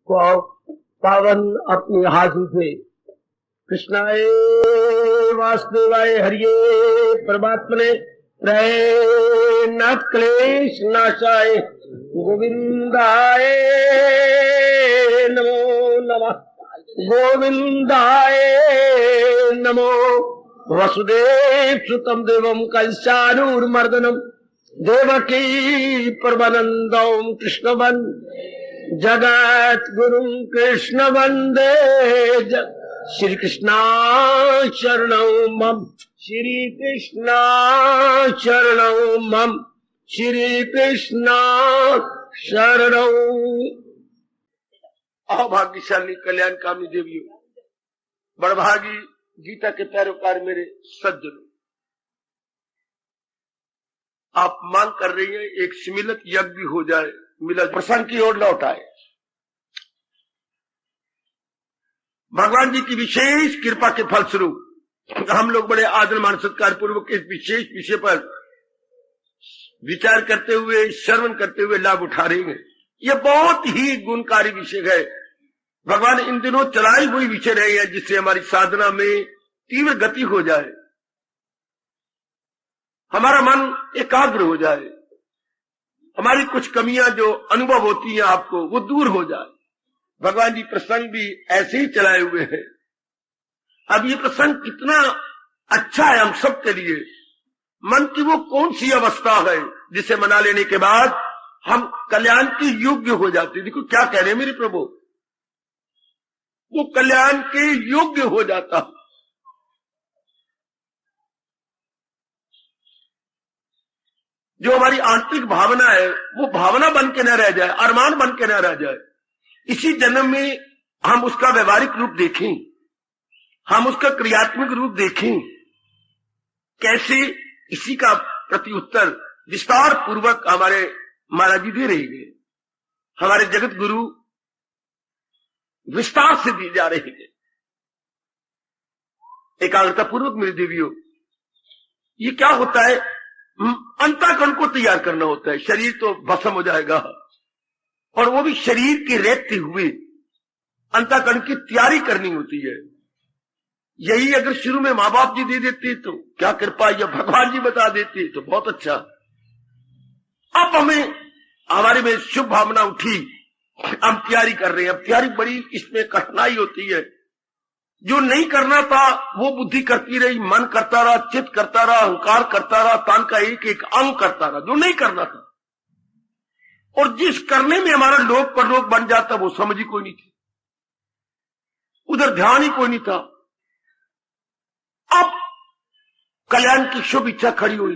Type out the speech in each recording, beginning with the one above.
पावन अपनी हाथों से कृष्णाय वासुदेवाय हरिये परमात्मने प्रय न क्लेश नाशाय गोविंदाय नमो नमः गोविंदाय नमो वसुदेव सुतम देवम कंसानूरमर्दनम देवकी परमानंदम कृष्णवन जगत गुरु कृष्ण वंदे श्री कृष्णा शरणौ मम श्री कृष्णा शरणौ मम श्री कृष्णा शरणौ। अभाग्यशाली कल्याणकामी देवियों, बड़भागी गीता के पैरोकार मेरे सज्जनों, आप मांग कर रही हैं एक सम्मिलित यज्ञ हो जाए, मिला प्रसंग की ओर लौट आए। भगवान जी की विशेष कृपा के फलस्वरूप हम लोग बड़े आदर मान सत्कार पूर्वक इस विशेष विषय पर विचार करते हुए, श्रवण करते हुए लाभ उठा रहे हैं। यह बहुत ही गुणकारी विषय है। भगवान इन दिनों चलाई हुई विषय रहे हैं जिससे हमारी साधना में तीव्र गति हो जाए, हमारा मन एकाग्र हो जाए, हमारी कुछ कमियां जो अनुभव होती हैं आपको वो दूर हो जाए। भगवान जी प्रसंग भी ऐसे ही चलाए हुए हैं। अब ये प्रसंग कितना अच्छा है हम सबके लिए। मन की वो कौन सी अवस्था है जिसे मना लेने के बाद हम कल्याण के योग्य हो जाते। देखो क्या कह रहे हैं मेरे प्रभु, वो कल्याण के योग्य हो जाता। जो हमारी आंतरिक भावना है वो भावना बन के न रह जाए, अरमान बन के न रह जाए। इसी जन्म में हम उसका व्यवहारिक रूप देखें, हम उसका क्रियात्मक रूप देखें। कैसे, इसी का प्रति उत्तर विस्तार पूर्वक हमारे महाराज जी दे रहे हैं, हमारे जगत गुरु विस्तार से दिए जा रहे हैं। एकाग्रता पूर्वक मेरी देवियों, ये क्या होता है, अंतःकरण को तैयार करना होता है। शरीर तो भस्म हो जाएगा और वो भी शरीर के रहते हुए अंतःकरण की तैयारी करनी होती है। यही अगर शुरू में माँ बाप जी दे देते तो क्या कृपा, या भगवान जी बता देते तो बहुत अच्छा। अब हमारे में शुभ भावना उठी, हम तैयारी कर रहे हैं। अब तैयारी बड़ी इसमें कठिनाई होती है। जो नहीं करना था वो बुद्धि करती रही, मन करता रहा, चित्त करता रहा, अहंकार करता रहा, तन का एक एक अंग करता रहा जो नहीं करना था। और जिस करने में हमारा लोक परलोक बन जाता वो समझ ही कोई नहीं थी, उधर ध्यान ही कोई नहीं था। अब कल्याण की शुभ इच्छा खड़ी हुई,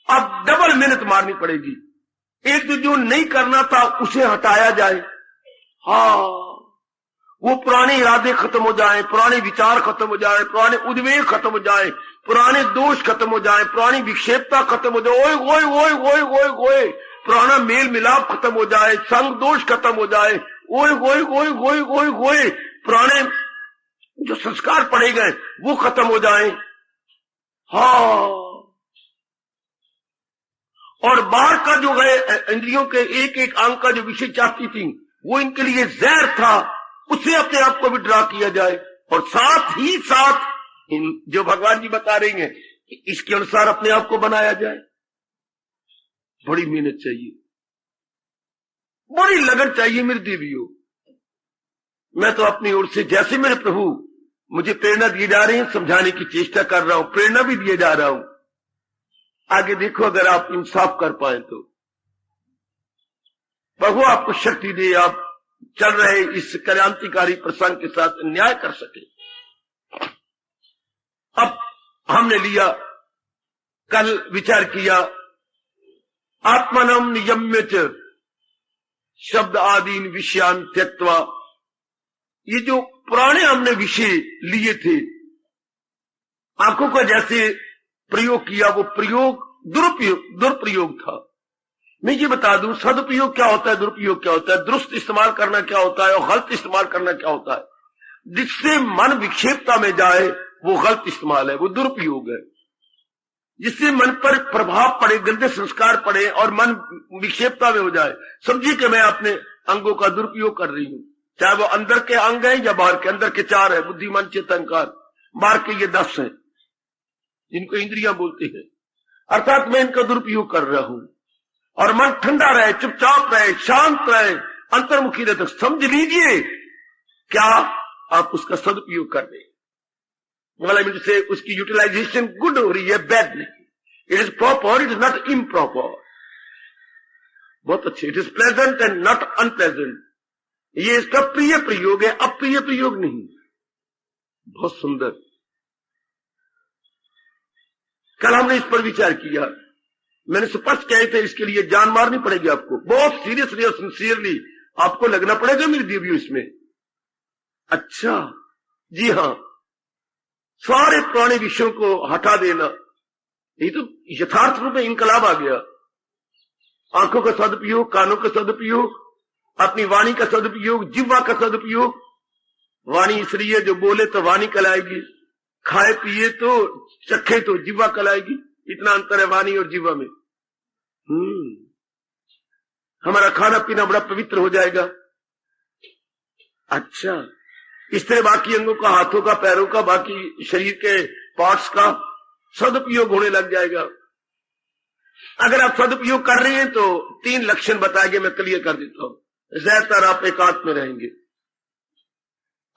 अब डबल मेहनत मारनी पड़ेगी। एक तो जो नहीं करना था उसे हटाया जाए। हाँ, वो पुराने इरादे खत्म हो जाएं, पुराने विचार खत्म हो जाएं, पुराने उद्वेग खत्म हो जाएं, पुराने दोष खत्म हो जाएं, पुरानी विक्षेपता खत्म हो जाए, ओए ओए ओए ओए ओए ओए, पुराना मेल मिलाप खत्म हो जाए, संग दोष खत्म हो जाए, ओए ओए ओए ओए ओए ओए, पुराने जो संस्कार पड़े गए वो खत्म हो जाएं। हाँ, और बाहर का जो है इंद्रियों के एक एक अंग का जो विषय चाहती थी वो इनके लिए जहर था, उससे अपने आप को भी ड्रा किया जाए। और साथ ही साथ जो भगवान जी बता रही हैं कि इसके अनुसार अपने आप को बनाया जाए। बड़ी मेहनत चाहिए, बड़ी लगन चाहिए मेरी देवियों। मैं तो अपनी ओर से जैसे मेरे प्रभु मुझे प्रेरणा दिए जा रही है समझाने की चेष्टा कर रहा हूं, प्रेरणा भी दिए जा रहा हूं। आगे देखो, अगर आप इंसाफ कर पाए तो प्रभु आपको शक्ति दे, आप चल रहे इस क्रांतिकारी प्रसंग के साथ न्याय कर सके। अब हमने लिया, कल विचार किया, आत्मनम नियम्यच शब्द आदीन विषयान त्यक्त्वा। ये जो पुराने हमने विषय लिए थे, आंखों का जैसे प्रयोग किया, वो प्रयोग दुरुपयोग था। मैं ये बता दूं, सदुपयोग क्या होता है, दुरुपयोग क्या होता है, दुरुस्त इस्तेमाल करना क्या होता है और गलत इस्तेमाल करना क्या होता है। जिससे मन विक्षेपता में जाए वो गलत इस्तेमाल है, वो दुरुपयोग है। जिससे मन पर प्रभाव पड़े, गंदे संस्कार पड़े और मन विक्षेपता में हो जाए, समझिए कि मैं अपने अंगों का दुरुपयोग कर रही हूं। चाहे वो अंदर के अंग है या बाहर के। अंदर के 4 है, बुद्धि मन चित्त अहंकार, बाहर के ये 10 हैं जिनको इंद्रियां बोलते हैं। अर्थात मैं इनका दुरुपयोग कर रहा हूं। और मन ठंडा रहे, चुपचाप रहे, शांत रहे, अंतर्मुखी रहे, तो समझ लीजिए क्या आप उसका सदुपयोग कर रहे हैं। मतलब से उसकी यूटिलाइजेशन गुड हो रही है, बैड नहीं। It is proper, it is not improper. बहुत अच्छे, it is pleasant and not unpleasant. ये इसका प्रिय प्रयोग है, अप्रिय प्रयोग नहीं। बहुत सुंदर। कल हमने इस पर विचार किया, मैंने स्पष्ट कहे थे इसके लिए जान मारनी पड़ेगी आपको, बहुत सीरियसली और सिंसियरली आपको लगना पड़ेगा मेरे देवियों इसमें। अच्छा जी हाँ, सारे पुराने विषयों को हटा देना, ये तो यथार्थ रूप में इनकलाब आ गया। आंखों का सदुपयोग, कानों का सदुपयोग, अपनी वाणी का सदुपयोग, जिह्वा का सदुपयोग। वाणी इसलिए जो बोले तो वाणी कहलाएगी, खाए पिए तो चखे तो जिह्वा कहलाएगी। इतना अंतर है वाणी और जिह्वा में। हमारा खाना पीना बड़ा पवित्र हो जाएगा। अच्छा, इस तरह बाकी अंगों का, हाथों का, पैरों का, बाकी शरीर के पार्ट्स का सदुपयोग होने लग जाएगा। अगर आप सदुपयोग कर रहे हैं तो 3 लक्षण बताएंगे, मैं क्लियर कर देता हूं। ज्यादातर आप एकांत में रहेंगे।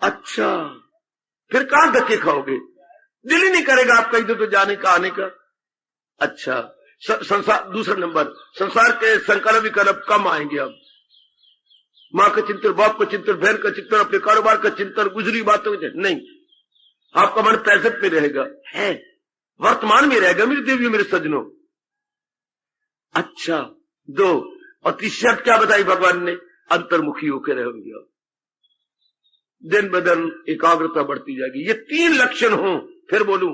अच्छा, फिर कहां धक्के खाओगे? दिल ही नहीं करेगा आपका इधर तो जाने का, आने का। अच्छा, संसार, दूसरा नंबर, संसार के संकल्प विकल्प कम आएंगे। अब मां का चिंतन, बाप का चिंतन, बहन का चिंतन, अपने कारोबार का चिंतन, गुजरी बातों का नहीं। आपका मन प्रेजेंट में रहेगा, है वर्तमान में रहेगा मेरे देवियों, मेरे सज्जनों। अच्छा, 2 और तीसरी शर्त क्या बताई भगवान ने? अंतर्मुखी होकर रहेंगे। दिन ब दिन एकाग्रता बढ़ती जाएगी। ये 3 लक्षण हो, फिर बोलूं,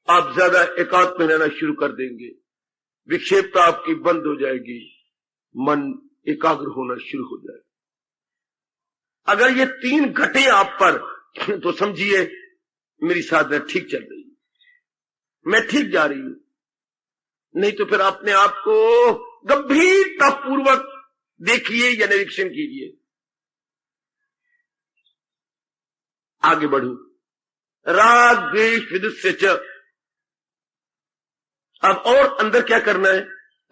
आप ज्यादा एकांत में रहना शुरू कर देंगे, विक्षेपता आपकी बंद हो जाएगी, मन एकाग्र होना शुरू हो जाएगा। अगर ये 3 घटे आप पर तो समझिए मेरी साधना ठीक चल रही है, मैं ठीक जा रही हूं। नहीं तो फिर अपने आप को गंभीरता पूर्वक देखिए या निरीक्षण कीजिए। आगे बढ़ू। राग द्वेष विदुष्य च। अब और अंदर क्या करना है?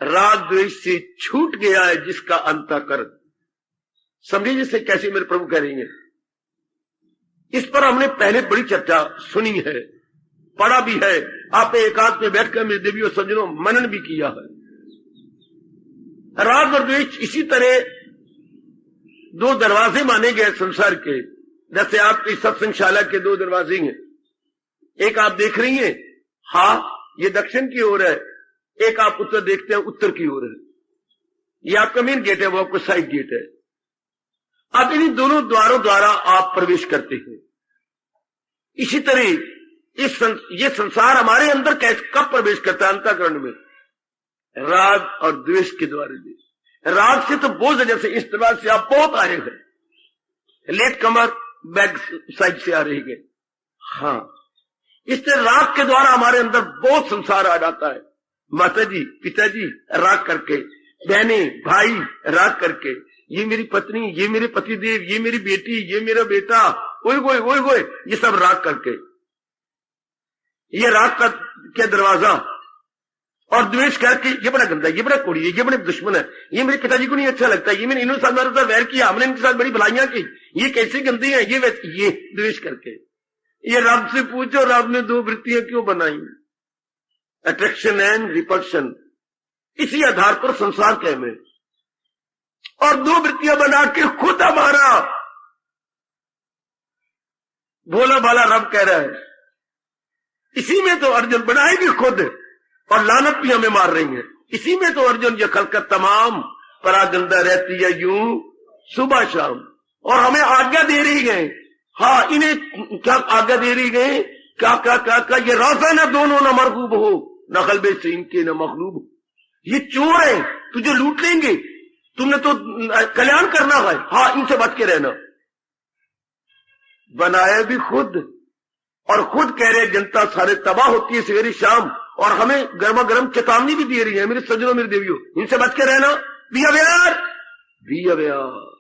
राग द्वेष से छूट गया है जिसका अंतःकरण। समझिए जैसे कैसे मेरे प्रभु कह रही हैं। इस पर हमने पहले बड़ी चर्चा सुनी है, पढ़ा भी है, आपने एकांत में बैठकर मेरे देवियों सज्जनों मनन भी किया है। राग और द्वेष इसी तरह 2 दरवाजे माने गए संसार के। जैसे आपकी सत्संगशाला के 2 दरवाजे हैं, एक आप देख रही हैं, हाँ ये दक्षिण की ओर है, एक आप उत्तर देखते हैं, उत्तर की ओर है। ये आपका मेन गेट है, वो आपका साइड गेट है। अब इन्हीं दोनों द्वारों द्वारा आप प्रवेश करते हैं। इसी तरह ये संसार हमारे अंदर कैसे कब प्रवेश करता है? अंतःकरण में, राग और द्वेष के द्वारा। राग से तो बोझ, जैसे इस तरह से आप बहुत आ रहे हैं, लेट कमर बैक साइड से आ रही है। हाँ, इससे राग के द्वारा हमारे अंदर बहुत संसार आ जाता है। माता जी, पिताजी राग करके, बहने भाई राग करके, ये मेरी पत्नी, ये मेरे पतिदेव, ये मेरी बेटी, ये मेरा बेटा, ओए गोए, ये सब राग करके, ये राग का क्या दरवाजा। और द्वेष करके, ये बड़ा गंदा है, ये बड़ा कोड़ी है, ये बड़े दुश्मन है, ये मेरे पिताजी को नहीं अच्छा लगता, ये मैंने इन्होंने साथ मेरे साथ वैर किया, हमने इनके साथ बड़ी भलाइयां की, ये कैसे गंदी है, ये द्वेष करके। ये रब से पूछो, रब ने 2 वृत्तियां क्यों बनाई? Attraction and repulsion. इसी आधार पर संसार के में और 2 वृत्तियां बना के खुद हमारा भोला भाला रब कह रहा है। इसी में तो अर्जुन बनाएगी खुद और लानत भी हमें मार रही है। इसी में तो अर्जुन ये खलकत तमाम परागंदा रहती है यूं सुबह शाम, और हमें आज्ञा दे रही है। हाँ, इन्हें क्या आज्ञा दे रही है? क्या क्या क्या क्या, ये राजा न दोनों न मरगूब हो, न गलबे से इनके न मखलूब हो। ये चोर है, तुझे लूट लेंगे, तुमने तो कल्याण करना है। हाँ, इनसे बच के रहना। बनाया भी खुद, और खुद कह रहे जनता सारे तबाह होती है सवेरे शाम, और हमें गर्मा गर्म चेतावनी भी दे रही है, मेरे सज्जनों मेरे देवियों, इनसे बच के रहना। Be aware, be aware.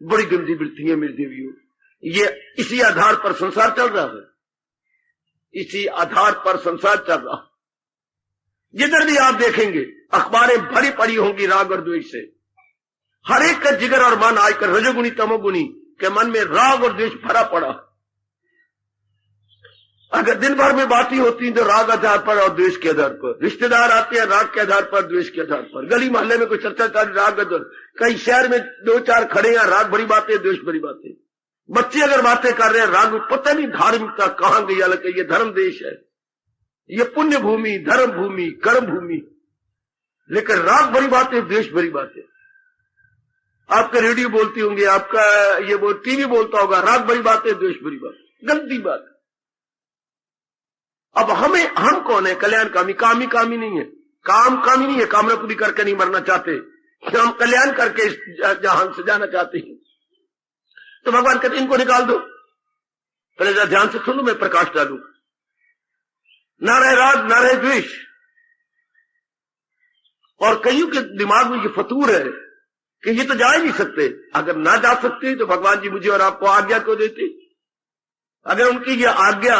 बड़ी गंदी वृत्ति है मेरे देवियों। ये इसी आधार पर संसार चल रहा है, इसी आधार पर संसार चल रहा है। जिधर भी आप देखेंगे अखबारें भरी पड़ी होंगी राग और द्वेष से। हर एक का जिगर और मन आकर रजोगुणी तमोगुणी के मन में राग और द्वेष भरा पड़ा। अगर दिन भर में बातें होती तो राग आधार पर और द्वेष के आधार पर, रिश्तेदार आते हैं राग के आधार पर द्वेष के आधार पर, गली मोहल्ले में कोई चर्चा चल रही राग आधार, कई शहर में दो चार खड़े हैं राग भरी बातें द्वेष भरी बातें। बच्चे अगर बातें कर रहे हैं राग, पता नहीं धार्मिकता कहां गई, हालांकि ये धर्म देश है, ये पुण्य भूमि, धर्म भूमि, कर्म भूमि, लेकिन राग भरी बातें द्वेष भरी बातें। आपका रेडियो बोलती होंगे, आपका ये टीवी बोलता होगा राग भरी बातें द्वेष भरी बातें, गलती बात। अब हम कौन है? कल्याणकामी। कामी नहीं है, कामी नहीं है, कामना पूरी करके नहीं मरना चाहते, हम कल्याण करके जहां से जाना चाहते हैं। तो भगवान कहते इनको निकाल दो। पहले जरा ध्यान से सुन लो, मैं प्रकाश डालू। ना रहे राग ना रहे द्वेष। और कईयों के दिमाग में ये फतूर है कि ये तो जा ही नहीं सकते। अगर ना जा सकते तो भगवान जी मुझे और आपको आज्ञा क्यों देते? अगर उनकी ये आज्ञा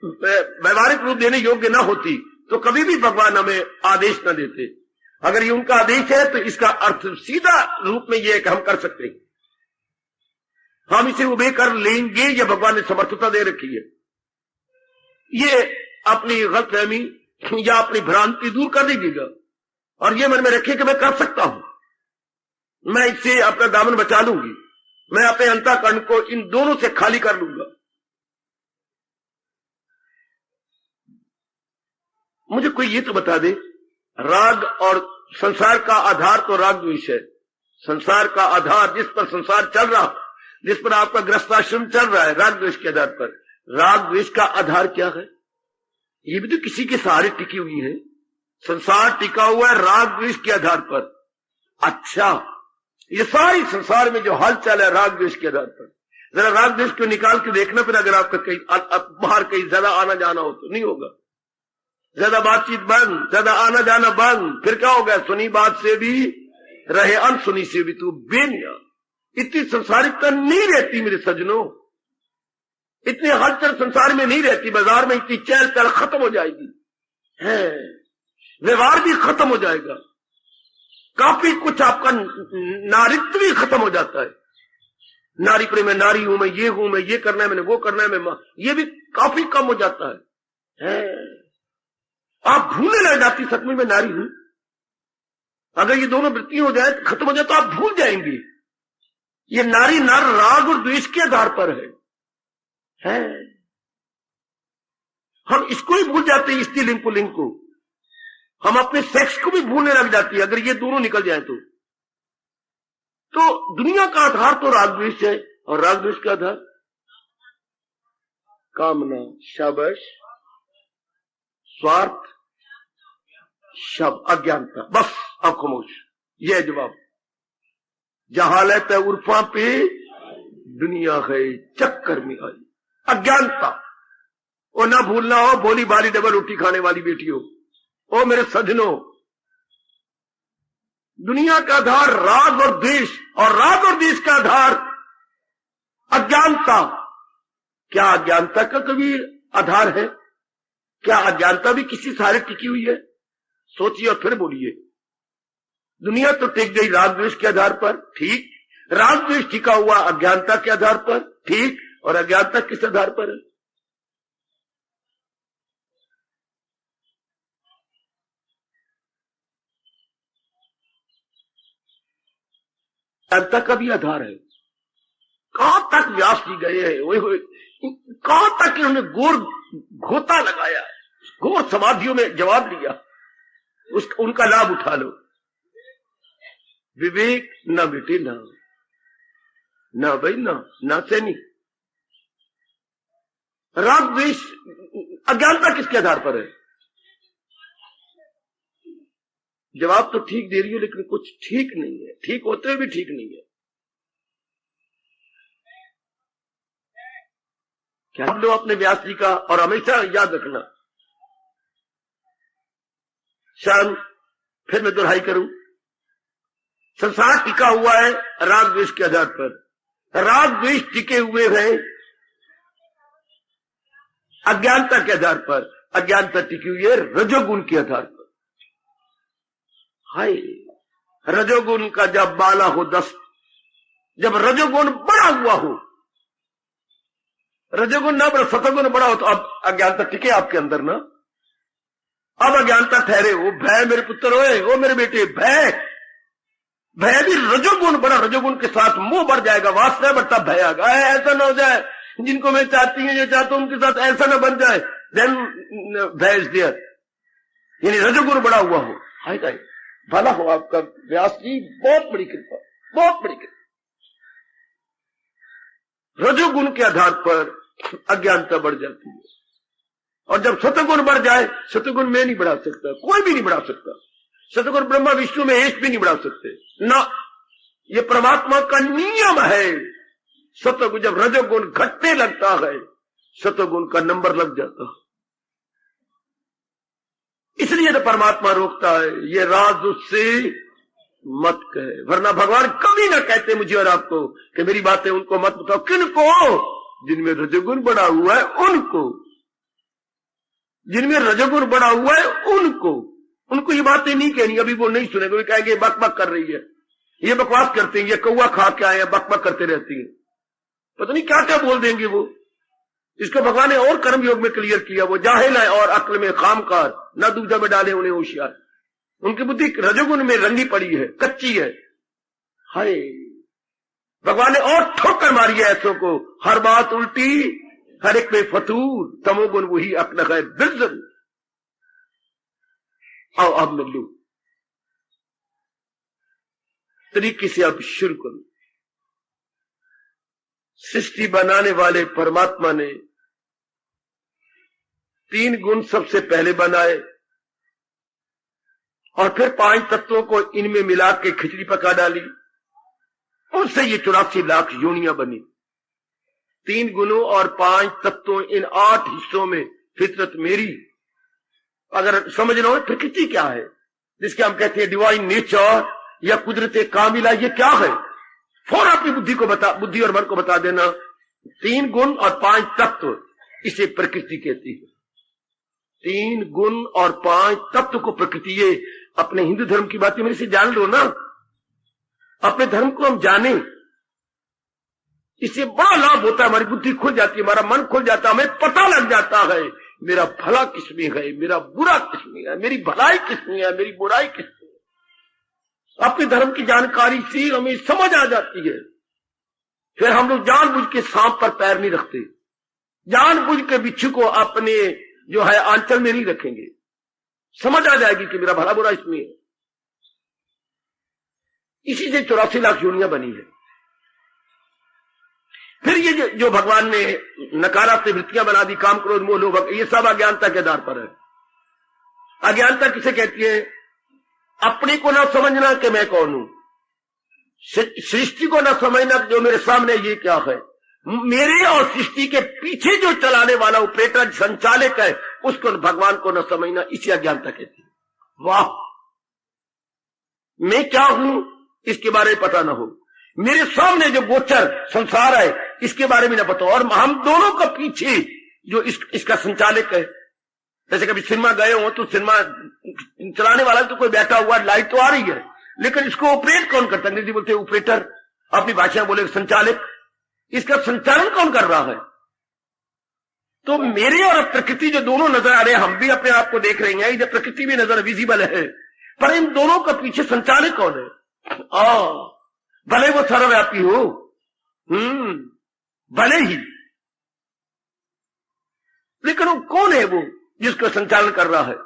व्यवहारिक रूप देने योग्य ना होती तो कभी भी भगवान हमें आदेश न देते। अगर ये उनका आदेश है तो इसका अर्थ सीधा रूप में ये है कि हम कर सकते हैं, हम इसे उबे कर लेंगे, ये भगवान ने समर्थता दे रखी है। ये अपनी गलतफहमी या अपनी भ्रांति दूर कर दीजिएगा और ये मन में रखिए कि मैं कर सकता हूं, मैं इससे अपना दामन बचा लूंगी, मैं अपने अंतःकरण को इन दोनों से खाली कर लूंगा। मुझे कोई ये तो बता दे, राग और संसार का आधार तो राग द्वेष है। संसार का आधार जिस पर संसार चल रहा, जिस पर आपका गृहस्थाश्रम चल रहा है, राग द्वेष के आधार पर। राग द्वेष का आधार क्या है? ये भी तो किसी के सहारे टिकी हुई है। संसार टिका हुआ है राग द्वेष के आधार पर। अच्छा, ये सारी संसार में जो हलचल है राग द्वेष के आधार पर। जरा राग द्वेष को निकाल के देखना, फिर अगर आपका कहीं बाहर कहीं ज्यादा आना जाना हो तो नहीं होगा। ज्यादा बातचीत बंद, ज्यादा आना जाना बंद, फिर क्या होगा? सुनी बात से भी रहे, अनसुनी से भी तू बेनिया। इतनी संसारिकता नहीं रहती मेरे सजनों, इतनी हलचल संसार में नहीं रहती। बाजार में इतनी चहल पहल खत्म हो जाएगी, है व्यवहार भी खत्म हो जाएगा, काफी कुछ आपका नारित्व भी खत्म हो जाता है। नारी प्रेम में नारी हूं मैं, ये हूं मैं, ये करना है मैंने, वो करना है मैं, ये भी काफी कम हो जाता है। आप भूलने लग जाती सचमुच में नारी हूं। अगर ये दोनों वृत्ति हो जाए, खत्म हो जाए, तो आप भूल जाएंगे ये नारी नर राग और द्वेष के आधार पर है। हम इसको ही भूल जाते हैं, स्त्रीलिंग पुल्लिंग को। हम अपने सेक्स को भी भूलने लग जाती है अगर ये दोनों निकल जाए तो दुनिया का आधार तो राग द्वेष है, और राग द्वेष का आधार कामना, शाबाश, स्वार्थ, शब, अज्ञानता। बस अब खामोश, यह जवाब। जहालत है उर्फा पे दुनिया है चक्कर में आई। अज्ञानता, वो ना भूलना हो भोली भाली डबल रोटी खाने वाली बेटियों, ओ मेरे सजनों, दुनिया का आधार राग और द्वेष, और राग और द्वेष का आधार अज्ञानता। क्या अज्ञानता का कभी आधार है? क्या अज्ञानता भी किसी सहारे टिकी हुई है? सोचिए और फिर बोलिए। दुनिया तो टिक गई राग द्वेष के आधार पर, ठीक। राग द्वेष टिका हुआ अज्ञानता के आधार पर, ठीक। और अज्ञानता किस आधार पर है? अज्ञानता का भी आधार है। कहां तक व्यास जी गए हैं, कहां तक उन्होंने घोर घोता लगाया है, घोर समाधियों में जवाब दिया, उनका लाभ उठा लो। विवेक न बेटे ना भाई, ना से नहीं। राग द्वेष अज्ञानता किसके आधार पर है? जवाब तो ठीक दे रही हो, लेकिन कुछ ठीक नहीं है, ठीक होते हुए भी ठीक नहीं है। क्या लो अपने व्यास जी का, और हमेशा याद रखना। शाम फिर मैं दोहराई करूं, संसार टिका हुआ है राग द्वेष के आधार पर, राग द्वेष टिके हुए हैं अज्ञानता के आधार पर, अज्ञानता टिकी हुई है रजोगुण के आधार पर। हाय, रजोगुण का जब बाला हो 10, जब रजोगुण बड़ा हुआ हो, रजोगुण ना बड़ा, सतोगुण बड़ा हो, तो अब अज्ञानता टिके आपके अंदर ना, अब अज्ञानता ठहरे हो। भय मेरे पुत्र होए, ओ मेरे बेटे, भय, भय भी रजोगुण बड़ा, रजोगुण के साथ मोह बढ़ जाएगा, वासना बढ़ता, भय आएगा। ऐसा ना हो जाए जिनको मैं चाहती हूँ, जो चाहता हूं उनके साथ ऐसा ना बन जाए, देन भय इज देयर, यानी रजोगुण बड़ा हुआ हो। हाय हाय, भला हो आपका व्यास जी, बहुत बड़ी कृपा, बहुत बड़ी कृपा। रजोगुण के आधार पर अज्ञानता बढ़ जाती है, और जब सतगुण बढ़ जाए, सतगुण में नहीं बढ़ा सकता, कोई भी नहीं बढ़ा सकता, सतगुण ब्रह्मा विष्णु में एक भी नहीं बढ़ा सकते ना, ये परमात्मा का नियम है। सतगुण जब रजोगुण घटने लगता है, सतगुण का नंबर लग जाता है, इसलिए तो परमात्मा रोकता है, ये राज उससे मत कहे, वरना भगवान कभी ना कहते मुझे और आपको कि मेरी बातें उनको मत बताओ। किनको? जिनमें रजोगुण बढ़ा हुआ है उनको, जिनमें रजोगुण बढ़ा हुआ है उनको ये बातें नहीं कहनी, अभी वो नहीं सुनेंगे, वो कहेंगे बक बक कर रही है, ये बकवास करते हैं, ये कौवा खा के आए हैं, बक बक करते रहती है, पता नहीं क्या क्या बोल देंगे वो। इसको भगवान ने और कर्म योग में क्लियर किया, वो जाहिल है और अक्ल में खामकार, न दूजा में डाले उन्हें होशियार, उनकी बुद्धि रजोगुण में रंगी पड़ी है, कच्ची है। हाय, भगवान ने और ठोकर मारी है ऐसों को, हर बात उल्टी, हर एक में फतूर, तमोगुण वही अक्ल है बिल्कुल। आओ अब मिल लो तरीके से, अब शुरू करो। सृष्टि बनाने वाले परमात्मा ने 3 गुण सबसे पहले बनाए, और फिर 5 तत्वों को इनमें मिला के खिचड़ी पका डाली, उससे ये 84 लाख योनियां बनी। 3 गुणों और 5 तत्वों, इन 8 हिस्सों में फितरत मेरी, अगर समझ लो प्रकृति क्या है, जिसके हम कहते हैं डिवाइन नेचर या कुदरत कामिला, ये क्या है, फौरन अपनी बुद्धि और मन को बता देना। 3 गुण और 5 तत्व, इसे प्रकृति कहती है। 3 गुण और 5 तत्व को प्रकृति, ये अपने हिंदू धर्म की बातें मेरे से जान लो ना, अपने धर्म को हम जाने, इससे बड़ा लाभ होता है, हमारी बुद्धि खुल जाती है, हमारा मन खुल जाता है, हमें पता लग जाता है मेरा भला किसमें है, मेरा बुरा किसमें है, मेरी भलाई किसमें है, मेरी बुराई किसमें है। अपने धर्म की जानकारी से हमें समझ आ जाती है। फिर हम लोग जानबूझ के सांप पर पैर नहीं रखते, जानबूझ के बिच्छू को अपने जो है आंचल में नहीं रखेंगे, समझ आ जाएगी कि मेरा भला बुरा इसमें है। इसी से 84 लाख योनियां बनी है। फिर ये जो भगवान ने नकारात्मक वृत्तियां बना दी, काम क्रोध मोह लोभ, ये सब अज्ञानता के आधार पर है। अज्ञानता किसे कहती है? अपने को ना समझना कि मैं कौन हूं, सृष्टि को ना समझना जो मेरे सामने ये क्या है, मेरे और सृष्टि के पीछे जो चलाने वाला ऑपरेटर संचालक है उसको भगवान को न समझना, इसी अज्ञानता कहती है। वाह, मैं क्या हूं इसके बारे में पता ना हो, मेरे सामने जो गोचर संसार है इसके बारे में ना पता, और हम दोनों का पीछे जो इसका संचालक है। जैसे कभी सिनेमा गए हो तो सिनेमा चलाने वाला तो कोई बैठा हुआ, लाइट तो आ रही है, लेकिन इसको ऑपरेट कौन करता है? अंग्रेजी बोलते हैं ऑपरेटर, अपनी भाषा बोले संचालक, इसका संचालन कौन कर रहा है? तो मेरे और प्रकृति जो दोनों नजर आ रहे हैं, हम भी अपने आप को देख रहे हैं, इधर प्रकृति भी नजर विजिबल है, पर इन दोनों का पीछे संचालक कौन है? भले वो सर्वव्यापी हो, भले ही, लेकिन वो कौन है वो जिसका संचालन कर रहा है?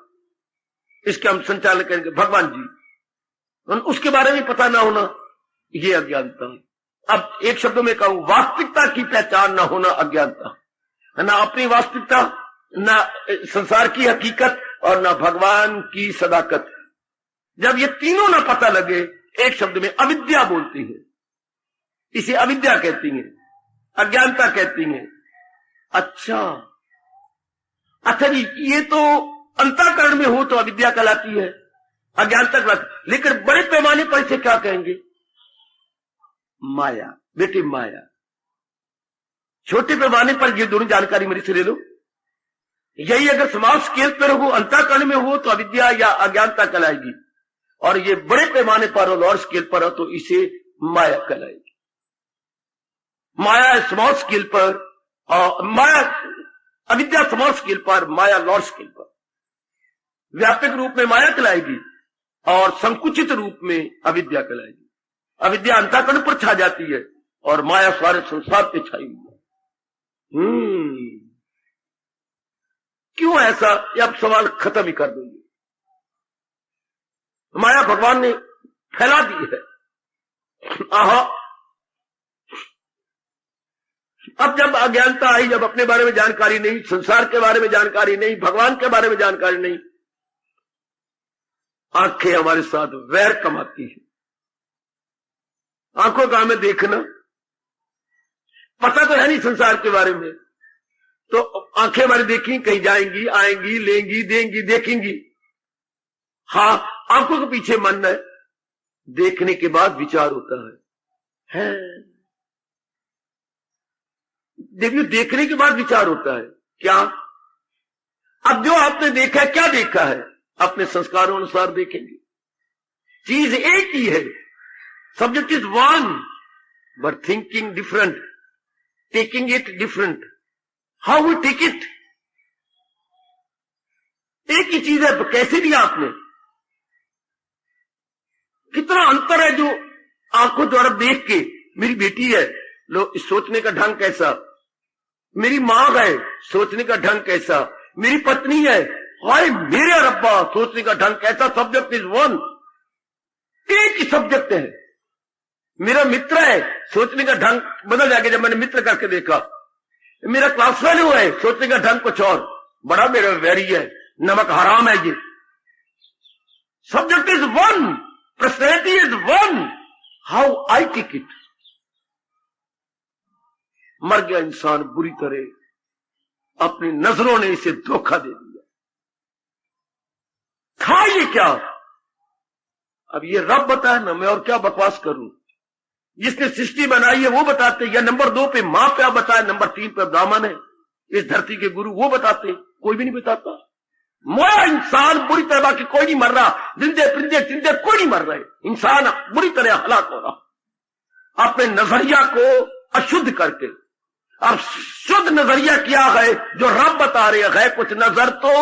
इसके हम संचालन करेंगे भगवान जी, उसके बारे में पता ना होना ये अज्ञानता। अब एक शब्दों में कहूं, वास्तविकता की पहचान ना होना अज्ञानता, ना अपनी वास्तविकता, ना संसार की हकीकत, और ना भगवान की सदाकत। जब ये तीनों ना पता लगे, एक शब्द में अविद्या बोलती है, इसे अविद्या कहती है, अज्ञानता कहती है। अच्छा जी, ये तो अंतःकरण में हो तो अविद्या कहलाती है, अज्ञानता कहलाती, लेकिन बड़े पैमाने पर इसे क्या कहेंगे? माया, बेटी माया। छोटे पैमाने पर ये दोनों जानकारी मेरे से ले लो। यही अगर स्मॉल स्केल पर हो, अंतःकरण में हो, तो अविद्या या अज्ञानता कहलाएगी, और ये बड़े पैमाने पर और लॉर्ज स्केल पर हो तो इसे माया कहलाएगी। माया स्मॉल स्केल पर, माया अविद्या स्मॉल स्केल पर, माया लॉर्ज स्केल पर। व्यापक रूप में माया कहलाएगी और संकुचित रूप में अविद्या कहलाएगी। अविद्या अंतःकरण पर छा जाती है और माया सारे संसार पे छाई हुई है। क्यों ऐसा, ये अब सवाल खत्म ही कर देंगे। माया भगवान ने फैला दी है। आहा, अब जब अज्ञानता आई, जब अपने बारे में जानकारी नहीं, संसार के बारे में जानकारी नहीं, भगवान के बारे में जानकारी नहीं, आंखें हमारे साथ वैर कमाती है। आंखों का हमें देखना, पता तो है नहीं संसार के बारे में, तो आंखें हमारी देखी, कहीं जाएंगी, आएंगी, लेंगी, देंगी, देखेंगी। हाँ, आंखों के पीछे मन है, देखने के बाद विचार होता है। देखिए, देखने के बाद विचार होता है। क्या? अब जो आपने देखा है, क्या देखा है, अपने संस्कारों अनुसार देखेंगे। चीज एक ही है, subject is one, but thinking different, taking it different. How we take it, एक ही चीज है, कैसे लिया आपने। कितना अंतर है जो आंखों द्वारा देख के, मेरी बेटी है, लो सोचने का ढंग कैसा, मेरी मां है, सोचने का ढंग कैसा, मेरी पत्नी है, हाय मेरे रब्बा, सोचने का ढंग कैसा। सब्जेक्ट इज वन, एक ही सब्जेक्ट है। मेरा मित्र है, सोचने का ढंग बदल जाएगा जब मैंने मित्र करके देखा। मेरा क्लास फेलो है, सोचने का ढंग कुछ और, बड़ा मेरा वैरी है, नमक हराम है ये। Subject is one, personality is one, how I take it. मर गया इंसान बुरी तरह, अपनी नजरों ने इसे धोखा दे दिया। था ये क्या? अब ये रब बताए ना, मैं और क्या बकवास करूं। जिसने सृष्टि बनाई है वो बताते, या नंबर 2 पे मां क्या बताए, नंबर 3 पे ब्राह्मण है, इस धरती के गुरु, वो बताते, कोई भी नहीं बताता। मोया इंसान बुरी तरह, बाकी कोई नहीं मर रहा, जिंदे परिंदे चिंदे कोई नहीं मर रहे, इंसान बुरी तरह हलाक हो रहा अपने नजरिया को अशुद्ध करके। अब शुद्ध नजरिया क्या है जो रब बता रहे हैं, कुछ नजर तो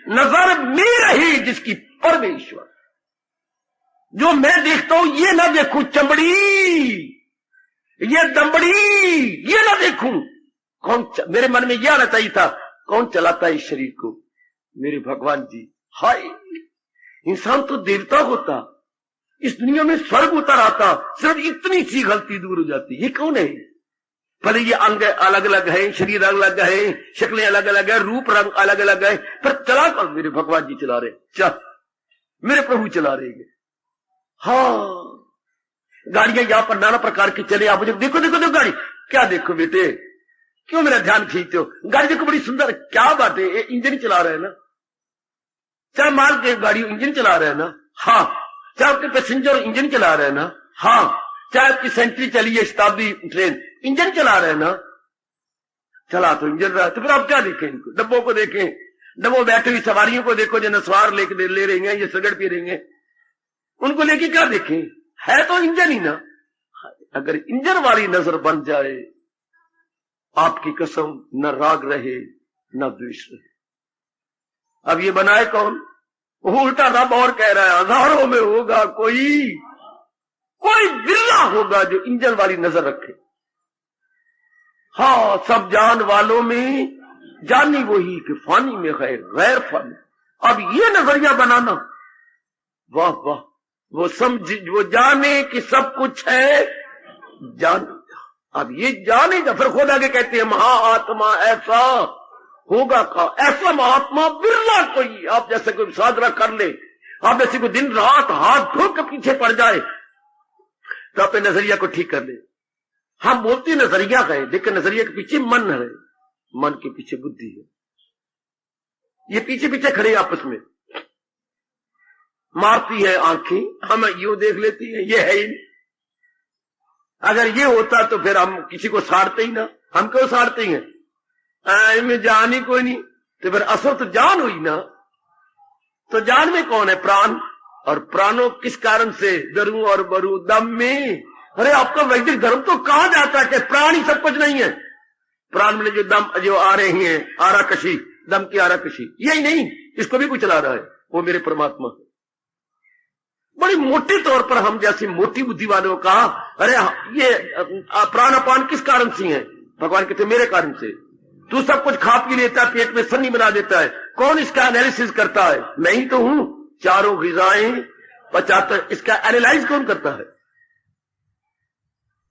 नजर में रही जिसकी परमेश्वर। जो मैं देखता हूं ये ना देखूं, चमड़ी ये दमड़ी ये ना देखूं। मेरे मन में यह आना चाहिए था, कौन चलाता है इस शरीर को? मेरे भगवान जी। हाय, इंसान तो देवता होता, इस दुनिया में स्वर्ग उतर आता, सिर्फ इतनी सी गलती दूर हो जाती। ये कौन है? भले ये अंग अलग अलग है, शरीर अलग अलग है, शक्लें अलग अलग है, रूप रंग अलग अलग है, पर चला कर मेरे भगवान जी चला रहे, चल मेरे प्रभु चला रहे हैं। हाँ, गाड़ियां यहां पर नाना प्रकार की चले, आप मुझे देखो देखो देखो गाड़ी, क्या देखो बेटे, क्यों मेरा ध्यान खींचते हो? गाड़ी देखो बड़ी सुंदर, क्या बात है, इंजन चला रहे हैं ना, चाहे माल के गाड़ी इंजन चला रहे हैं ना, हाँ, चाहे आपके पैसेंजर इंजन चला रहे हैं ना, हाँ, चाहे आपकी सेंट्री चली है, शताब्दी ट्रेन इंजन चला रहे हैं ना, चला तो इंजन रहा है, तो फिर आप क्या देखें? इनको डब्बों को देखें, डब्बों बैठे हुई सवारियों को देखो जो नस्वार लेके ले रही हैं, ये सिगरेट पी रही हैं, उनको लेके क्या देखें? है तो इंजन ही ना। अगर इंजन वाली नजर बन जाए, आपकी कसम न राग रहे न द्वेष रहे। अब ये बनाए कौन? उल्टा रब और कह रहा है, हजारों में होगा कोई बिरला होगा जो इंजन वाली नजर रखे। हाँ, सब जान वालों में जानी वही कि फानी में है गैर फानी। अब ये नजरिया बनाना, वाह वाह, वो समझ, वो जाने कि सब कुछ है, जान। अब ये जानेगा, फिर खुद आगे कहते हैं महाआत्मा ऐसा होगा का, ऐसा महात्मा बिरला कोई। आप जैसे कोई साधना कर ले, आप जैसे कोई दिन रात हाथ धो के पीछे पड़ जाए तो अपने नजरिया को ठीक कर ले। हम बोलते नजरिया है, लेकिन नजरिया के पीछे मन है, मन के पीछे बुद्धि है। ये पीछे पीछे खड़े आपस में, मारती है आंखें, हमें यूं देख लेती है, ये है ही नहीं। अगर ये होता तो फिर हम किसी को साड़ते ही ना। हम क्यों साड़ते हैं? इनमें जान ही कोई नहीं, तो फिर असल तो जान हुई ना। तो जान में कौन है? प्राण। और प्राणों किस कारण से? दरू और बरू दम में। अरे आपका वैदिक धर्म तो कहां जाता है कि प्राण ही सब कुछ नहीं है? प्राण में जो दम जो आ रहे हैं, आराकशी, दम की आराकशी, यही नहीं, इसको भी कुछ चला रहा है, वो मेरे परमात्मा। बड़ी मोटे तौर पर हम जैसे मोटी बुद्धि वालों का, अरे ये प्राण अपान किस कारण से है? भगवान कहते मेरे कारण से। तू सब कुछ खा पी लेता है, पेट में सन्नी बना देता है, कौन इसका एनालिसिस करता है? मैं ही तो हूं। चारों ग़िज़ाएं पचाता, इसका एनालाइज कौन करता है?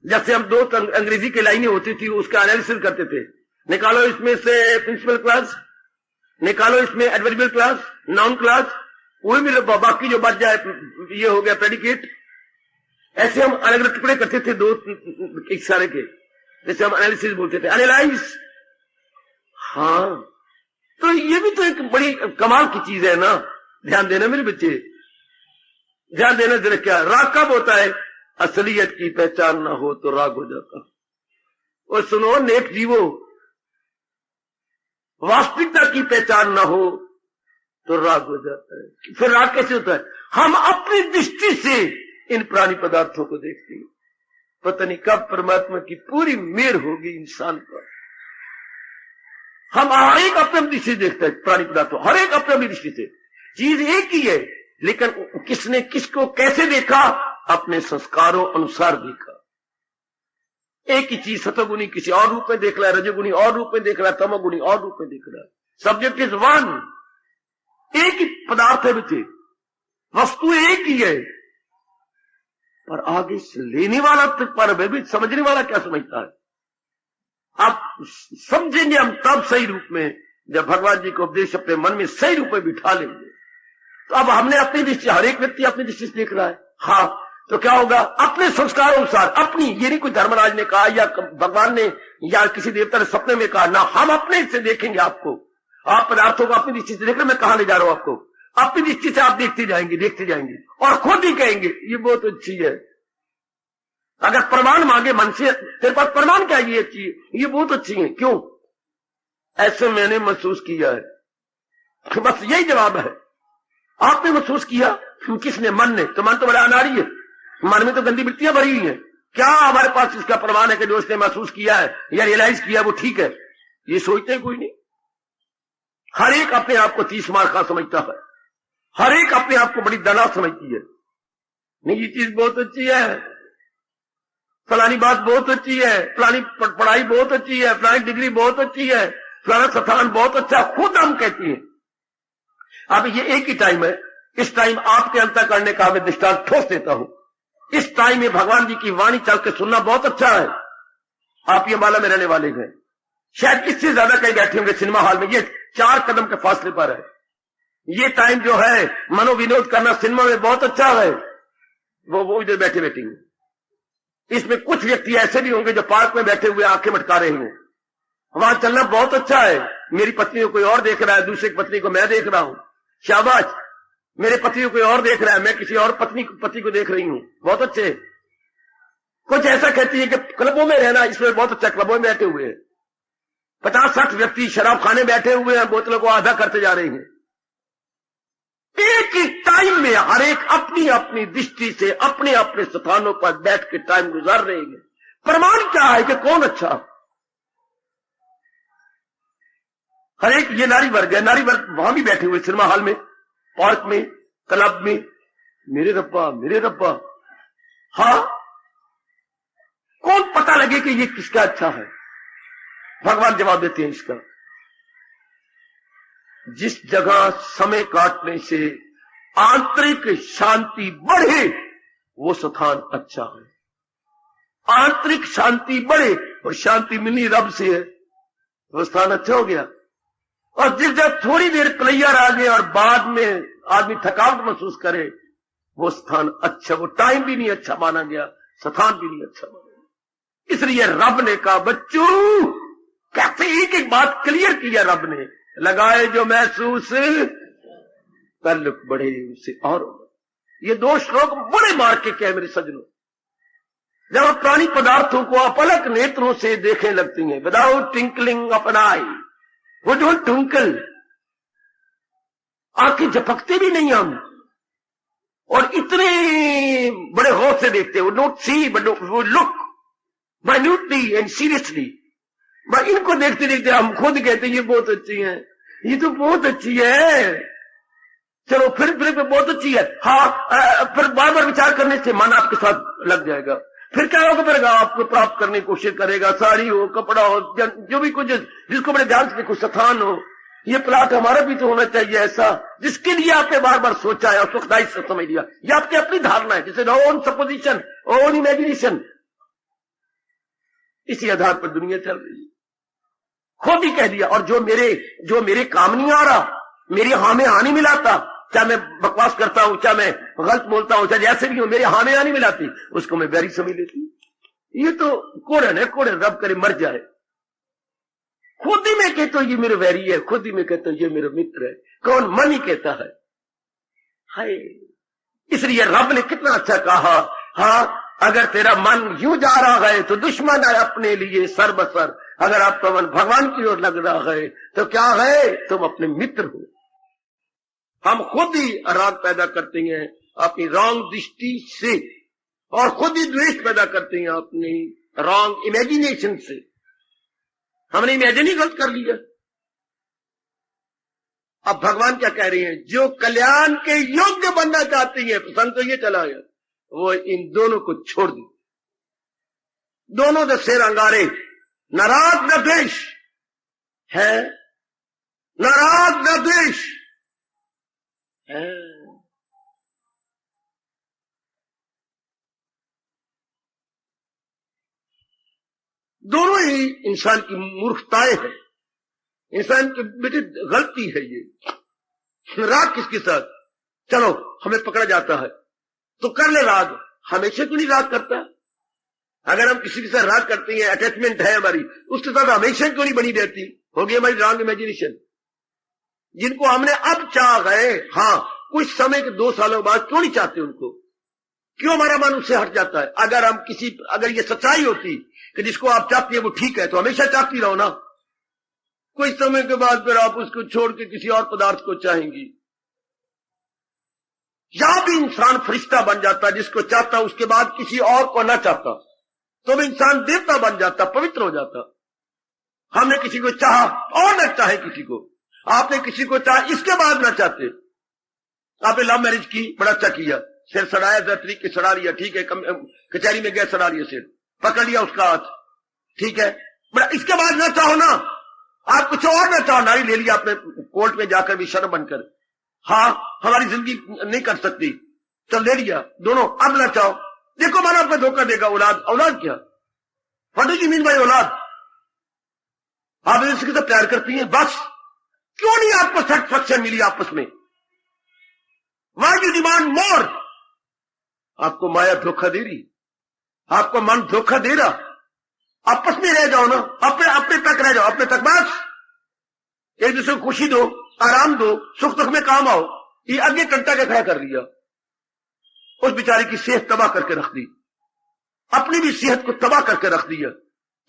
जैसे हम 2 अंग्रेजी की लाइनें होती थी, उसका एनालिसिस करते थे। निकालो इसमें से प्रिंसिपल क्लास, निकालो इसमें एडवर्बियल क्लास, नाउन क्लास, वही मिले, बाकी जो बच जाए ये हो गया प्रेडिकेट। ऐसे हम अलग अलग टुकड़े करते थे 2 एक सारे के, जैसे हम एनालिसिस बोलते थे, एनालाइज। हाँ, तो ये भी तो एक बड़ी कमाल की चीज है ना। ध्यान देना मेरे बच्चे, ध्यान देना जरा। क्या राग कब होता है? असलियत की पहचान ना हो तो राग हो जाता। और सुनो नेक जीवो, वास्तविकता की पहचान ना हो तो राग हो जाता है। फिर राग कैसे होता है? हम अपनी दृष्टि से इन प्राणी पदार्थों को देखते हैं। पता नहीं कब परमात्मा की पूरी मेहर होगी इंसान पर। हम हर एक अपनी दृष्टि से देखते हैं प्राणी पदार्थों, हर एक अपनी दृष्टि से। चीज एक ही है, लेकिन किसने किसको कैसे देखा? अपने संस्कारों अनुसार देखा। एक ही चीज सतोगुणी किसी और रूप में देख रहा है, रजोगुणी और रूप में देख रहा है, तमोगुणी और रूप में देख रहा है। सब्जेक्ट इज वन, एक ही पदार्थ है बच्चे, वस्तु एक ही है, पर आगे से लेने वाला तक पर भी समझने वाला क्या समझता है? आप समझेंगे हम तब सही रूप में, जब भगवान जी को उपदेश अपने मन में सही रूप में बिठा लेंगे। तो अब हमने अपनी दृष्टि, हर एक व्यक्ति अपनी दृष्टि से देख रहा है। हाँ, तो क्या होगा? अपने संस्कार अनुसार, अपनी, ये नहीं कोई धर्मराज ने कहा या भगवान ने या किसी देवता ने सपने में कहा ना, हम अपने से देखेंगे आपको। आप पदार्थों को अपनी दृष्टि से देख रहे, मैं कहां ले जा रहा हूं आपको? अपनी दृष्टि से आप देखते जाएंगे, देखते जाएंगे, और खुद ही कहेंगे ये बहुत अच्छी है। अगर प्रमाण मांगे मन से, तेरे पास प्रमाण क्या? ये अच्छी है, ये बहुत अच्छी है, क्यों? ऐसे मैंने महसूस किया है। बस यही जवाब है। आपने महसूस किया, किसने? मन ने। तो मन तो बड़ा अनाड़ी है, मन में तो गंदी वृत्तियां भरी हुई हैं। क्या हमारे पास इसका प्रमाण है कि जो उसने महसूस किया है या रियलाइज किया वो ठीक है? ये सोचते कोई नहीं। हर एक अपने आप को 30 मार का समझता है, हर एक अपने आप को बड़ी दना समझती है। नहीं, ये चीज बहुत अच्छी है, फलानी बात बहुत अच्छी है, फलानी पढ़ाई बहुत अच्छी है, फलानी डिग्री बहुत अच्छी है, फलाना स्थान बहुत अच्छा, खुद हम कहती हैं। अब ये एक ही टाइम है, इस टाइम आपके अंतर करने का मैं दृष्टांत ठोस देता हूं। इस टाइम में भगवान जी की वाणी चल के सुनना बहुत अच्छा है। आप ये माला में रहने वाले हैं, शायद इससे ज्यादा कहीं बैठे होंगे सिनेमा हॉल में, ये 4 कदम के फासले पर है। ये टाइम जो है मनोविनोद करना सिनेमा में बहुत अच्छा है, वो इधर बैठे बैठे हैं। इसमें कुछ व्यक्ति ऐसे भी होंगे जो पार्क में बैठे हुए आंखें मटका रहे हैं। वहां चलना बहुत अच्छा है, मेरी पत्नी को कोई और देख रहा है, दूसरी पत्नी को मैं देख रहा हूं, शाबाश। मेरे पति को कोई और देख रहा है, मैं किसी और पति को देख रही हूं, बहुत अच्छे। कुछ ऐसा कहती है कि क्लबों में रहना, इसमें बहुत अच्छा, क्लबों में बैठे हुए हैं 50-60 व्यक्ति शराब खाने बैठे हुए हैं, बोतलों को आधा करते जा रहे हैं। एक ही टाइम में हर एक अपनी अपनी दृष्टि से अपने अपने स्थानों पर बैठ के टाइम गुजार रहे हैं। प्रमाण क्या है कि कौन अच्छा? हर एक, ये नारी वर्ग है, नारी वर्ग वहां भी बैठे हुए सिनेमा हॉल में, पार्क में, क्लब में, मेरे रब्बा मेरे रब्बा। हाँ, कौन पता लगे कि ये किसका अच्छा है? भगवान जवाब देते हैं इसका। जिस जगह समय काटने से आंतरिक शांति बढ़े वो स्थान अच्छा है। आंतरिक शांति बढ़े और शांति मिली रब से है, वो स्थान अच्छा हो गया। और जिस जगह थोड़ी देर प्लेयर आ गए और बाद में आदमी थकावट महसूस करे, वो स्थान अच्छा, वो टाइम भी नहीं अच्छा माना गया, स्थान भी नहीं अच्छा माना गया। इसलिए रब ने कहा बच्चों, कैसे एक एक बात क्लियर किया रब ने, लगाए जो महसूस तल्लुक बढ़े उससे और होगा। ये 2 श्लोक बड़े मार के क्या मेरे सजनों, जब आप प्राणी पदार्थों को अपलक नेत्रों से देखने लगती हैं, विदाउट ट्विंकलिंग ऑफ एन आई, वो डोंट ट्विंकल, आंखें झपकते भी नहीं हम, और इतने बड़े गौर से देखते हैं, वो डोंट सी बट वो लुक माइन्यूटली एंड सीरियसली। इनको देखते देखते हम खुद कहते हैं ये बहुत अच्छी है, ये तो बहुत अच्छी है, चलो फिर बहुत अच्छी है। हाँ, फिर बार बार विचार करने से मन आपके साथ लग जाएगा। फिर क्या होगा, फिर आपको प्राप्त करने की कोशिश करेगा, साड़ी हो, कपड़ा हो, जो भी कुछ जिसको बड़े ध्यान से देखो, स्थान हो, ये प्लाट हमारा भी तो होना चाहिए ऐसा, जिसके लिए आपने बार बार सोचा है और सुखदायी से समझ लिया। ये आपकी अपनी धारणा है, जैसे ओन सपोजिशन, ओन इमेजिनेशन। इसी आधार पर दुनिया चल रही है। खुद ही कह दिया, और जो मेरे काम नहीं आ रहा, मेरी हाँ में हानि मिलाता, चाहे मैं बकवास करता हूं, चाहे मैं गलत बोलता हूं, चाहे जैसे भी हो, मेरे हाँ में हानि मिलाती, उसको मैं बैरी समझ लेती। ये तो कोड़न है, कोड़न, रब करे मर जाए। खुद ही मैं कहता हूं ये मेरे वैरी है, खुद ही मैं कहता हूं ये मेरा मित्र है। कौन? मन ही कहता है। हाय, इसलिए रब ने कितना अच्छा कहा, हाँ, अगर तेरा मन यूं जा रहा है तो दुश्मन है अपने लिए सर्वसर, अगर आपका मन भगवान की ओर लग रहा है तो क्या है, तुम अपने मित्र हो। हम खुद ही राग पैदा करते हैं अपनी रॉन्ग दृष्टि से, और खुद ही द्वेष पैदा करते हैं अपनी रॉन्ग इमेजिनेशन से। हमने इमेजिन ही गलत कर लिया। अब भगवान क्या कह रहे हैं, जो कल्याण के योग्य बनना चाहती है, प्रसंग तो ये चला है, वो इन दोनों को छोड़ दे। दोनों दे सिर अंगारे, न राग न द्वेष है, न राग न द्वेष है। दोनों ही इंसान की मूर्खताएं हैं, इंसान की बेटी गलती है। ये राग किसके साथ? चलो हमें पकड़ा जाता है तो कर ले राग, हमेशा क्यों नहीं राग करता? अगर हम किसी के साथ राग करते हैं, अटैचमेंट है हमारी, उसके साथ हमेशा क्यों नहीं बनी रहती? होगी हमारी रॉन्ग इमेजिनेशन। जिनको हमने अब चाह गए, हाँ, कुछ समय के 2 सालों बाद क्यों नहीं चाहते उनको? क्यों हमारा मन उससे हट जाता है? अगर ये सच्चाई होती कि जिसको आप चाहती है वो ठीक है, तो हमेशा चाहती रहो ना। कुछ समय के बाद फिर आप उसको छोड़ के किसी और पदार्थ को चाहेंगी। या भी इंसान फरिश्ता बन जाता, जिसको चाहता उसके बाद किसी और को ना चाहता, तो भी इंसान देवता बन जाता, पवित्र हो जाता। हमने किसी को चाहा और न चाहे किसी को, आपने किसी को चाहा इसके बाद ना चाहते। आपने लव मैरिज की, बड़ा अच्छा किया, सिर सड़ाया, तरीके सड़ा लिया, ठीक है, कचहरी में गया, सड़ा लिया सिर, पकड़ लिया उसका हाथ, ठीक है, बड़ा, इसके बाद ना चाहो ना, आप कुछ और ना चाहो, नारी ले लिया आपने कोर्ट में जाकर भी शर्म बनकर, हाँ हमारी जिंदगी नहीं कर सकती, चल ले लिया दोनों, अब ना चाहो। देखो माना आपको धोखा देगा औलाद। औलाद क्या? What do you mean by औलाद? आप इसके साथ प्यार करती हैं, बस क्यों नहीं आपको सेटिस्फैक्शन मिली आपस में? Why do demand more? आपको माया धोखा दे रही, आपको मन धोखा दे रहा। आपस में रह जाओ ना, अपने तक रह जाओ, अपने तक, बस एक दूसरे को खुशी दो, आराम दो, सुख दुख में काम आओ। ये आगे कंटा के खड़ा कर दिया, उस बेचारे की सेहत तबाह करके रख दी, अपनी भी सेहत को तबाह करके रख दिया।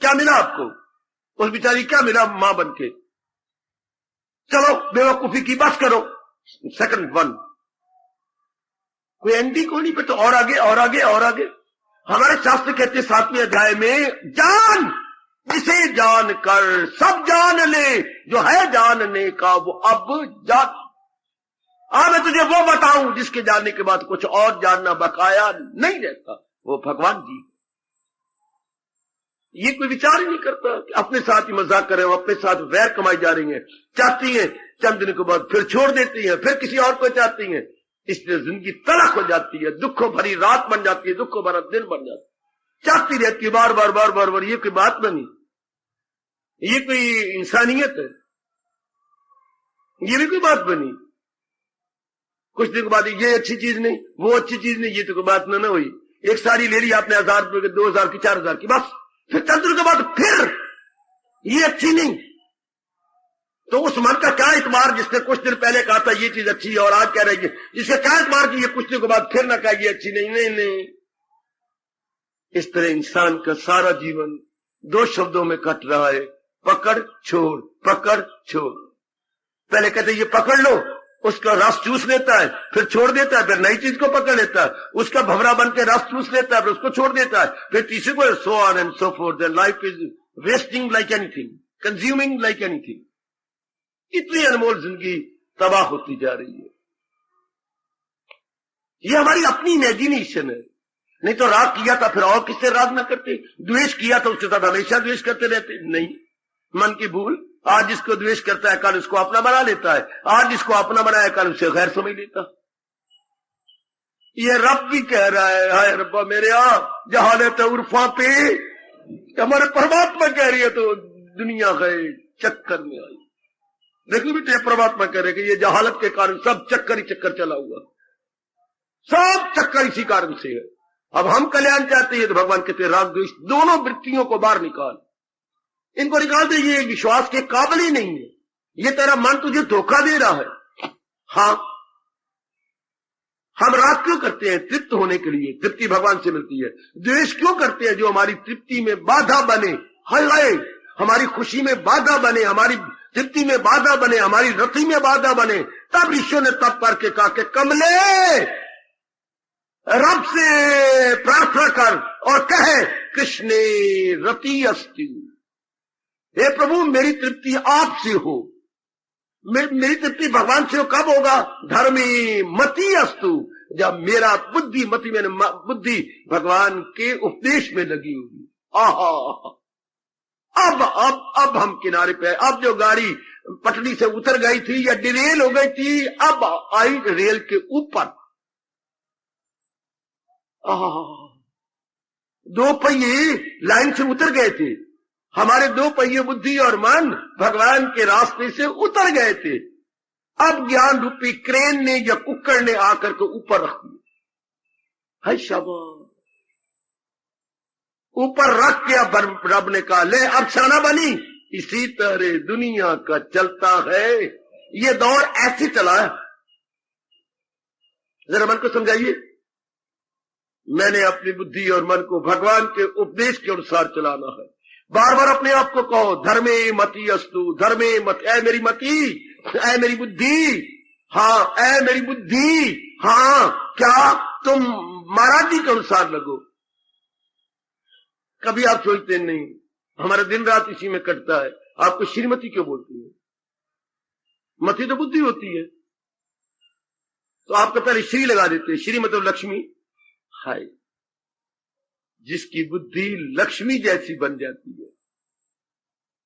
क्या मिला आपको? उस बेचारी क्या मिला मां बन के? चलो बेवकूफी की बस करो। सेकंड वन, कोई एंडी को नहीं, तो और आगे और आगे और आगे। हमारे शास्त्र कहते 7वें अध्याय में, जान जिसे जान कर सब जान ले, जो है जानने का वो अब जान। मैं तुझे वो बताऊं जिसके जानने के बाद कुछ और जानना बकाया नहीं रहता, वो भगवान जी। ये कोई विचार ही नहीं करता कि अपने साथ ही मजाक कर रहे हो, अपने साथ वैर कमाई जा रही है, चाहती है, चंद दिन के बाद फिर छोड़ देती है, फिर किसी और को चाहती है। इसलिए जिंदगी तलख हो जाती है, दुखों भरी रात बन जाती है, दुखों भरा दिन बन जाती है, चाहती रहती है बार बार बार बार बार। ये कोई बात बनी? ये कोई इंसानियत है? ये भी कोई बात बनी? कुछ दिन के बाद ये अच्छी चीज नहीं, वो अच्छी चीज नहीं, ये तो कोई बात ना हुई। एक साड़ी ले ली आपने 1000 रुपए की, 2000 की, 4000 की, बस फिर चंद दिन के बाद फिर ये अच्छी नहीं। तो उस मन का क्या इतबार जिसने कुछ दिन पहले कहा था ये चीज अच्छी है और आज कह रही है, जिसका क्या इतबार कि ये कुछ दिन के बाद फिर ना कहा ये अच्छी नहीं? नहीं नहीं, इस तरह इंसान का सारा जीवन दो शब्दों में कट रहा है, पकड़ छोड़, पकड़ छोड़। पहले कहते ये पकड़ लो, उसका रस चूस लेता है, फिर छोड़ देता है, फिर नई चीज को पकड़ लेता है, उसका भंवरा बन के रस चूस लेता है, फिर उसको छोड़ देता है, फिर तीसरे को, so on and so fourth. Their life is wasting like anything, consuming like anything. इतनी अनमोल जिंदगी तबाह होती जा रही है। ये हमारी अपनी इमेजिनेशन है। नहीं तो राग किया था फिर और किससे राग ना करते, द्वेष किया तो उसके साथ हमेशा द्वेष करते रहते। नहीं, मन की भूल, आज जिसको द्वेष करता है कल उसको अपना बना लेता है, आज जिसको अपना बनाया कल उसे गैर समझ लेता। ये रब भी कह रहा है, हाय रब्बा मेरे जहालत उर्फा पे, हमारे परमात्मा कह रही है तो दुनिया गए चक्कर में आई। देखो बेटे, परमात्मा कह रहे कि ये जहालत के कारण सब चक्कर ही चक्कर चला हुआ, सब चक्कर इसी कारण से है। अब हम कल्याण चाहते हैं तो भगवान कहते राग द्वेष दोनों वृत्तियों को बाहर निकाल, इनको निकाल दे, ये विश्वास के काबिल ही नहीं है, ये तेरा मन तुझे धोखा दे रहा है। हाँ, हम राग क्यों करते हैं? तृप्त होने के लिए, तृप्ति भगवान से मिलती है। द्वेष क्यों करते हैं? जो हमारी तृप्ति में बाधा बने, हाय हाय, हमारी खुशी में बाधा बने, हमारी तृप्ति में बाधा बने, हमारी रति में बाधा बने। तब ईश्वर ने तप करके कहा कि कमले रब से प्रार्थना कर और कहे कृष्णे रति अस्ति, हे प्रभु मेरी तृप्ति आपसे हो, मेरी तृप्ति भगवान से हो। कब होगा? धर्मे मति अस्तु, जब मेरा बुद्धि मति में बुद्धि भगवान के उपदेश में लगी होगी। आहा, अब हम किनारे पे, अब जो गाड़ी पटरी से उतर गई थी या डिरेल हो गई थी, अब आई रेल के ऊपर। दो पहिए लाइन से उतर गए थे, हमारे दो पहिए बुद्धि और मन भगवान के रास्ते से उतर गए थे। अब ज्ञान रूपी क्रेन ने या कुक्कड़ ने आकर के ऊपर रख दिया। है शाबाश, ऊपर रख के अब रब ने कहा ले अब शाना बनी। इसी तरह दुनिया का चलता है, ये दौर ऐसे चला है। जरा मन को समझाइए, मैंने अपनी बुद्धि और मन को भगवान के उपदेश के अनुसार चलाना है। बार बार अपने आप को कहो धर्मे मति अस्तु, धर्मे मत, ऐ मेरी मति, ऐ मेरी बुद्धि, हाँ ऐ मेरी बुद्धि, हाँ क्या तुम महाराज जी के अनुसार लगो। कभी आप सोचते नहीं हमारा दिन रात इसी में कटता है, आपको श्रीमती क्यों बोलती है? मति तो बुद्धि होती है, तो आपको पहले श्री लगा देते हैं। श्री मतलब लक्ष्मी। हाय, जिसकी बुद्धि लक्ष्मी जैसी बन जाती है,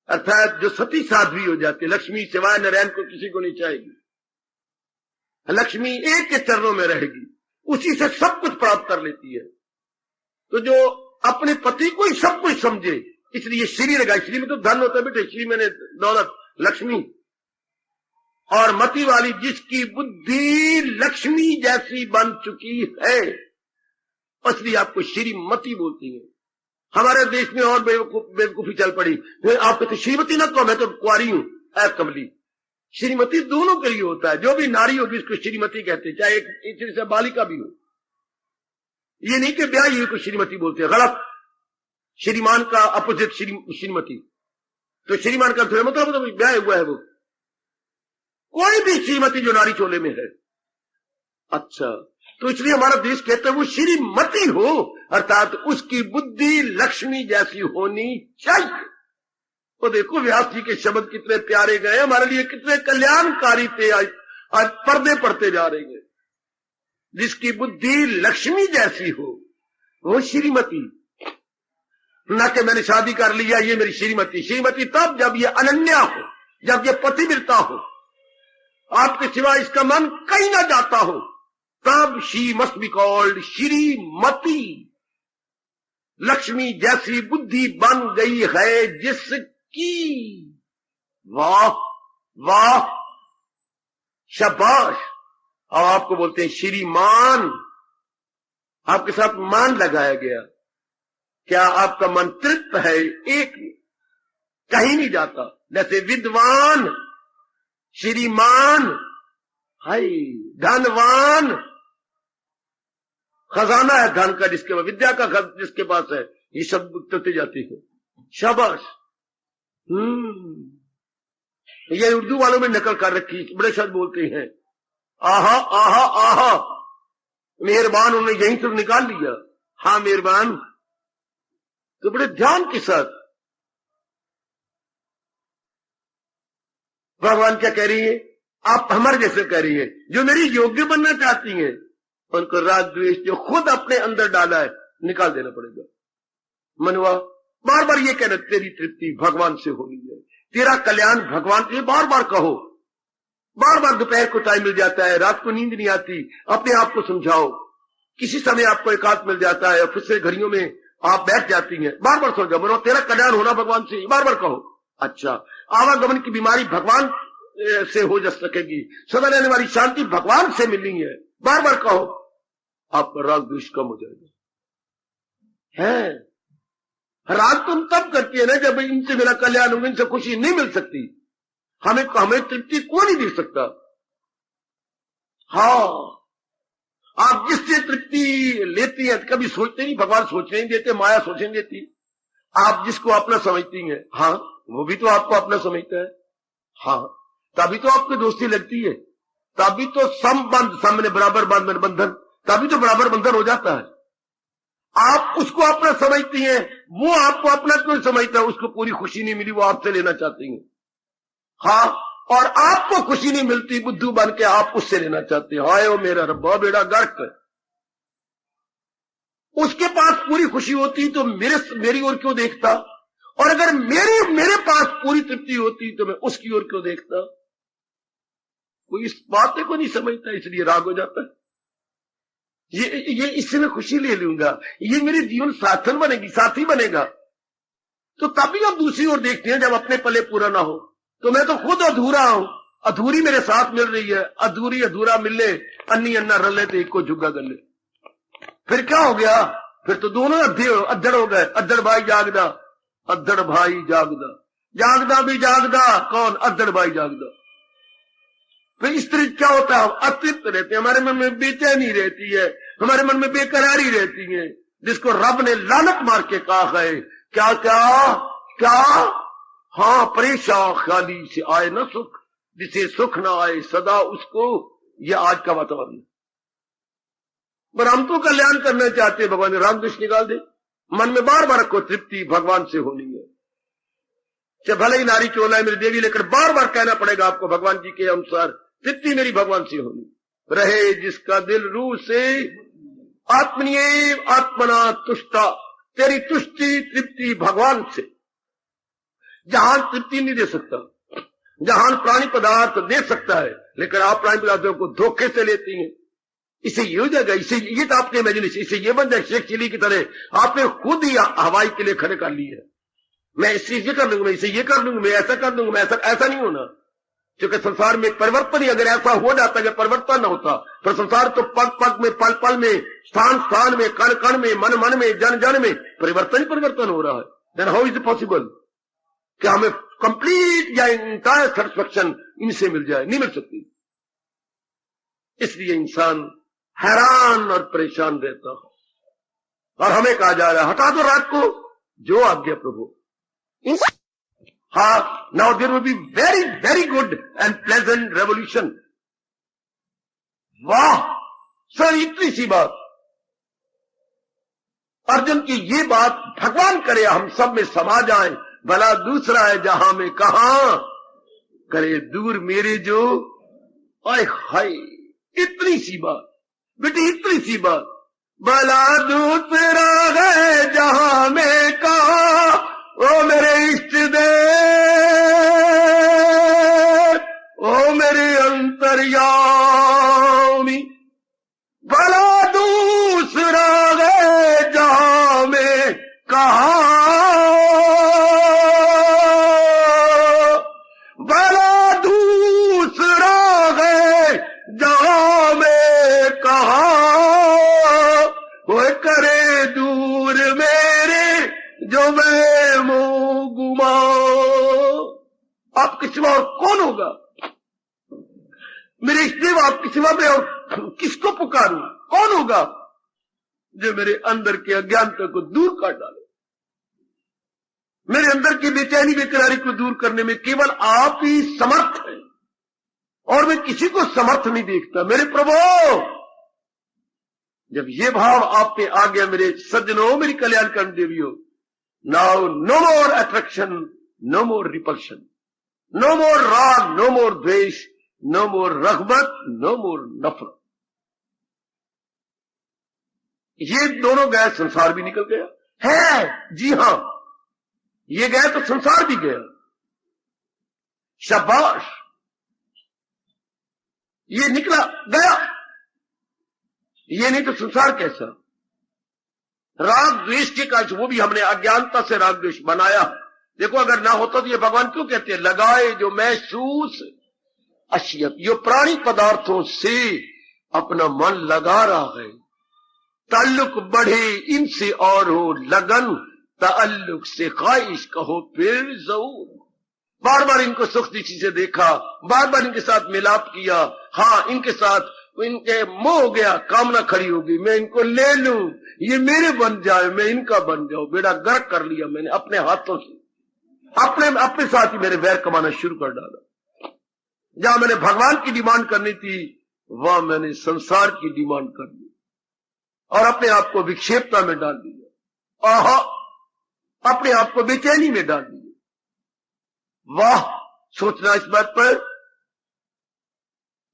अर्थात जो सती साध्वी हो जाती है, लक्ष्मी सिवाय नारायण को किसी को नहीं चाहेगी, लक्ष्मी एक के चरणों में रहेगी, उसी से सब कुछ प्राप्त कर लेती है। तो जो अपने पति को ही सब कुछ समझे, इसलिए श्री लगाई। श्री में तो धन होता है बेटे, श्री मैंने दौलत, लक्ष्मी। और मति वाली जिसकी बुद्धि लक्ष्मी जैसी बन चुकी है, इसलिए आपको श्रीमती बोलती है। हमारे देश में और बेवकूफी चल पड़ी, आप कहते श्रीमती ना कहो, मैं तो कुंवारी हूं, ऐ कमली। श्रीमती दोनों के लिए होता है, जो भी नारी होगी उसको श्रीमती कहते हैं, चाहे एक से बालिका भी हो। ये नहीं कि ब्याह को श्रीमती बोलते हैं, गलत। श्रीमान का अपोजिट श्रीमती, तो श्रीमान का मतलब ब्याह हुआ है वो। कोई भी श्रीमती जो नारी चोले में है, अच्छा, तो इसलिए हमारा देश कहता है वो श्रीमती हो, अर्थात उसकी बुद्धि लक्ष्मी जैसी होनी चाहिए। तो देखो व्यास जी के शब्द कितने प्यारे गए, हमारे लिए कितने कल्याणकारी थे। आज पर्दे पड़ते जा रहे हैं। जिसकी बुद्धि लक्ष्मी जैसी हो वो श्रीमती, ना कि मैंने शादी कर लिया ये मेरी श्रीमती। श्रीमती तब जब ये अनन्या हो, जब ये पतिव्रता हो, आपके सिवा इसका मन कहीं ना जाता हो, तब she must be called Shrimati. Lakshmi जैसी बुद्धि बन गई है जिसकी, वाह वाह शाबाश। और आपको बोलते हैं श्रीमान, आपके साथ मान लगाया गया। क्या आपका मन तृप्त है? एक कहीं नहीं जाता। जैसे विद्वान, श्रीमान, हाय धनवान, खजाना है धन का जिसके पास, विद्या का जिसके पास है, ये सब उतरती जाती है। शाबाश। ये उर्दू वालों में नकल कर रखी, बड़े शब्द बोलते हैं, आहा आहा आहा, मेहरबान, उन्होंने यहीं से निकाल लिया, हाँ मेहरबान। तो बड़े ध्यान के साथ भगवान क्या कह रही है, आप हमारे जैसे कह रही है, जो मेरी योग्य बनना चाहती हैं उनको राग द्वेष जो खुद अपने अंदर डाला है निकाल देना पड़ेगा। मनवा बार बार ये कहना, तेरी तृप्ति भगवान से होनी है, तेरा कल्याण भगवान से, बार बार कहो। बार बार दोपहर को टाइम मिल जाता है, रात को नींद नहीं आती, अपने आप को समझाओ। किसी समय आपको एकांत मिल जाता है, फिर से घड़ियों में आप बैठ जाती हैं, बार बार समझाओ, बोलो तेरा कल्याण होना भगवान से, बार बार कहो। अच्छा, आवागमन की बीमारी भगवान से हो जा सकेगी, सदा रहने वाली शांति भगवान से मिलनी है, बार बार कहो, आपका राग द्वेष कम हो जाएगा। है राग तुम तब करती है ना जब इनसे मेरा कल्याण होगा, इनसे खुशी नहीं मिल सकती, हमें तृप्ति को नहीं दे सकता। हाँ, आप जिससे तृप्ति लेती हैं कभी सोचते नहीं, भगवान सोचने नहीं देते, माया सोचने देती। आप जिसको अपना समझती हैं, हाँ वो भी तो आपको अपना समझता है, हाँ तभी तो आपकी दोस्ती लगती है, तभी तो संबंध, सामने बराबर बंधन, तभी तो बराबर बंधन हो जाता है। आप उसको अपना समझती हैं, वो आपको अपना क्यों समझता है, उसको पूरी खुशी नहीं मिली, वो आपसे लेना चाहती हैं। हाँ, और आपको खुशी नहीं मिलती, बुद्धू बन के आप उससे लेना चाहते हैं। हाय ओ मेरा रब्बा बेड़ा गर्क, उसके पास पूरी खुशी होती तो मेरी ओर क्यों देखता, और अगर मेरे पास पूरी तृप्ति होती तो मैं उसकी ओर क्यों देखता। कोई इस बात को नहीं समझता, इसलिए राग हो जाता है। ये इससे मैं खुशी ले लूंगा, ये मेरे जीवन साथन बनेगी, साथी बनेगा। तो तभी आप दूसरी ओर देखते हैं जब अपने पले पूरा ना हो। तो मैं तो खुद अधूरा हूं, अधूरी मेरे साथ मिल रही है, अधूरी अधूरा मिले, अन्नी अन्ना रले तो एक को जुगा गले। फिर क्या हो गया, फिर तो दोनों अद्धड़ हो गए। अद्धड़ भाई जागदा, अद्धड़ भाई जागदा, जागदा भी जागदा कौन, अद्धड़ भाई जागदा। फिर स्त्री क्या होता है, अतृप्त रहते हैं, हमारे मन में बेचैनी रहती है, हमारे मन में बेकरारी रहती है, जिसको रब ने लानत मार के कहा है, क्या क्या क्या, हाँ परेशान ख्याली से आए न सुख, जिसे सुख ना आए सदा उसको, ये आज का वातावरण। पर हम तो कल्याण करना चाहते हैं, भगवान ने राग द्वेष निकाल दे, मन में बार बार रखो तृप्ति भगवान से होनी है। चाहे भले ही नारी चोला है मेरी देवी, लेकर बार बार कहना पड़ेगा आपको भगवान जी के अनुसार, तृप्ति मेरी भगवान से होनी रहे। जिसका दिल रूह से आत्मनिएव आत्मना तुष्टा, तेरी तुष्टि तृप्ति भगवान से। जहान तृप्ति नहीं दे सकता, जहान प्राणी पदार्थ दे सकता है, लेकिन आप प्राणी पदार्थों को धोखे से लेती हैं। इसे ये हो जाएगा, इसे ये तो आपके इमेजिनेशन, इसे ये बन जाए शेख चिली की तरह। आपने खुद ही हवाई के लिए खड़े कर ली है, मैं इससे ये कर लूंगा, मैं इसे ये कर लूंगा, मैं ऐसा कर दूंगा, मैं ऐसा नहीं होना। क्योंकि संसार में परिवर्तन ही अगर ऐसा हो जाता है, परिवर्तन न होता तो संसार तो पग पग में, पल पल में, स्थान स्थान में, कण कण में, मन मन में, जन जन में परिवर्तन हो रहा है। Then how is it possible कि हमें कंप्लीट या इंटायर सेटिस्फैक्शन इनसे मिल जाए, नहीं मिल सकती। इसलिए इंसान हैरान और परेशान रहता है। और हमें कहा जा रहा है हटा दो राग को, जो आज्ञा प्रभु। हाँ, now there will be very very good and pleasant revolution. वाह सर, इतनी सी बात अर्जुन की, ये बात भगवान करे हम सब में समा जाए। भला दूसरा है जहां में कहां करे दूर मेरे जो, आय हाय, इतनी सी बात बेटी, इतनी सी बात। भला दूसरा है जहां में कहा, ओ मेरे इष्ट देव, ओ मेरे अंतर्यामी। भला दूसरा है जहां में कहा, भला दूसरा है जहां में कहा, वो करे दूर मेरे जो मैं मुंह गुमा। आपके सिवा और कौन होगा मेरे इष्टदेव, आपके सिवा में और किसको पुकारूं, कौन होगा। जो मेरे अंदर के अज्ञानता को दूर कर डाले। मेरे अंदर की बेचैनी बेकरारी को दूर करने में केवल आप ही समर्थ हैं और मैं किसी को समर्थ नहीं देखता। मेरे प्रभु, जब ये भाव आप पे आ गया मेरे सज्जनों, मेरी कल्याणकारी देवियों, now no more attraction, no more repulsion, no more राग, नो मोर द्वेष, नो मोर रग़बत, नो मोर नफरत। ये दोनों गए, संसार भी निकल गया है। जी हां, ये गए तो संसार भी गया। शाबाश, ये निकला गया, ये नहीं तो संसार कैसा। राग द्वेष के कारण, वो भी हमने अज्ञानता से राग द्वेष बनाया। देखो, अगर ना होता तो ये भगवान क्यों कहते हैं लगाए जो महसूस अशियत, यो प्राणी पदार्थों से अपना मन लगा रहा है, ताल्लुक बढ़े इनसे और हो लगन, ताल्लुक से ख्वाहिश कहो फिर जरूर। बार बार इनको सुख दृष्टि से देखा, बार बार इनके साथ मिलाप किया, हाँ इनके साथ इनके मोह हो गया, कामना खड़ी होगी, मैं इनको ले लूं, ये मेरे बन जाए, मैं इनका बन जाऊं। बेड़ा गर्क कर लिया मैंने अपने हाथों से, अपने साथ ही मेरे वैर कमाना शुरू कर डाला। जहां मैंने भगवान की डिमांड करनी थी, वहां मैंने संसार की डिमांड कर दी और अपने आप को विक्षेपता में डाल दिया। आहा, अपने आप को बेचैनी में डाल दिया। वाह, सोचना इस बात पर।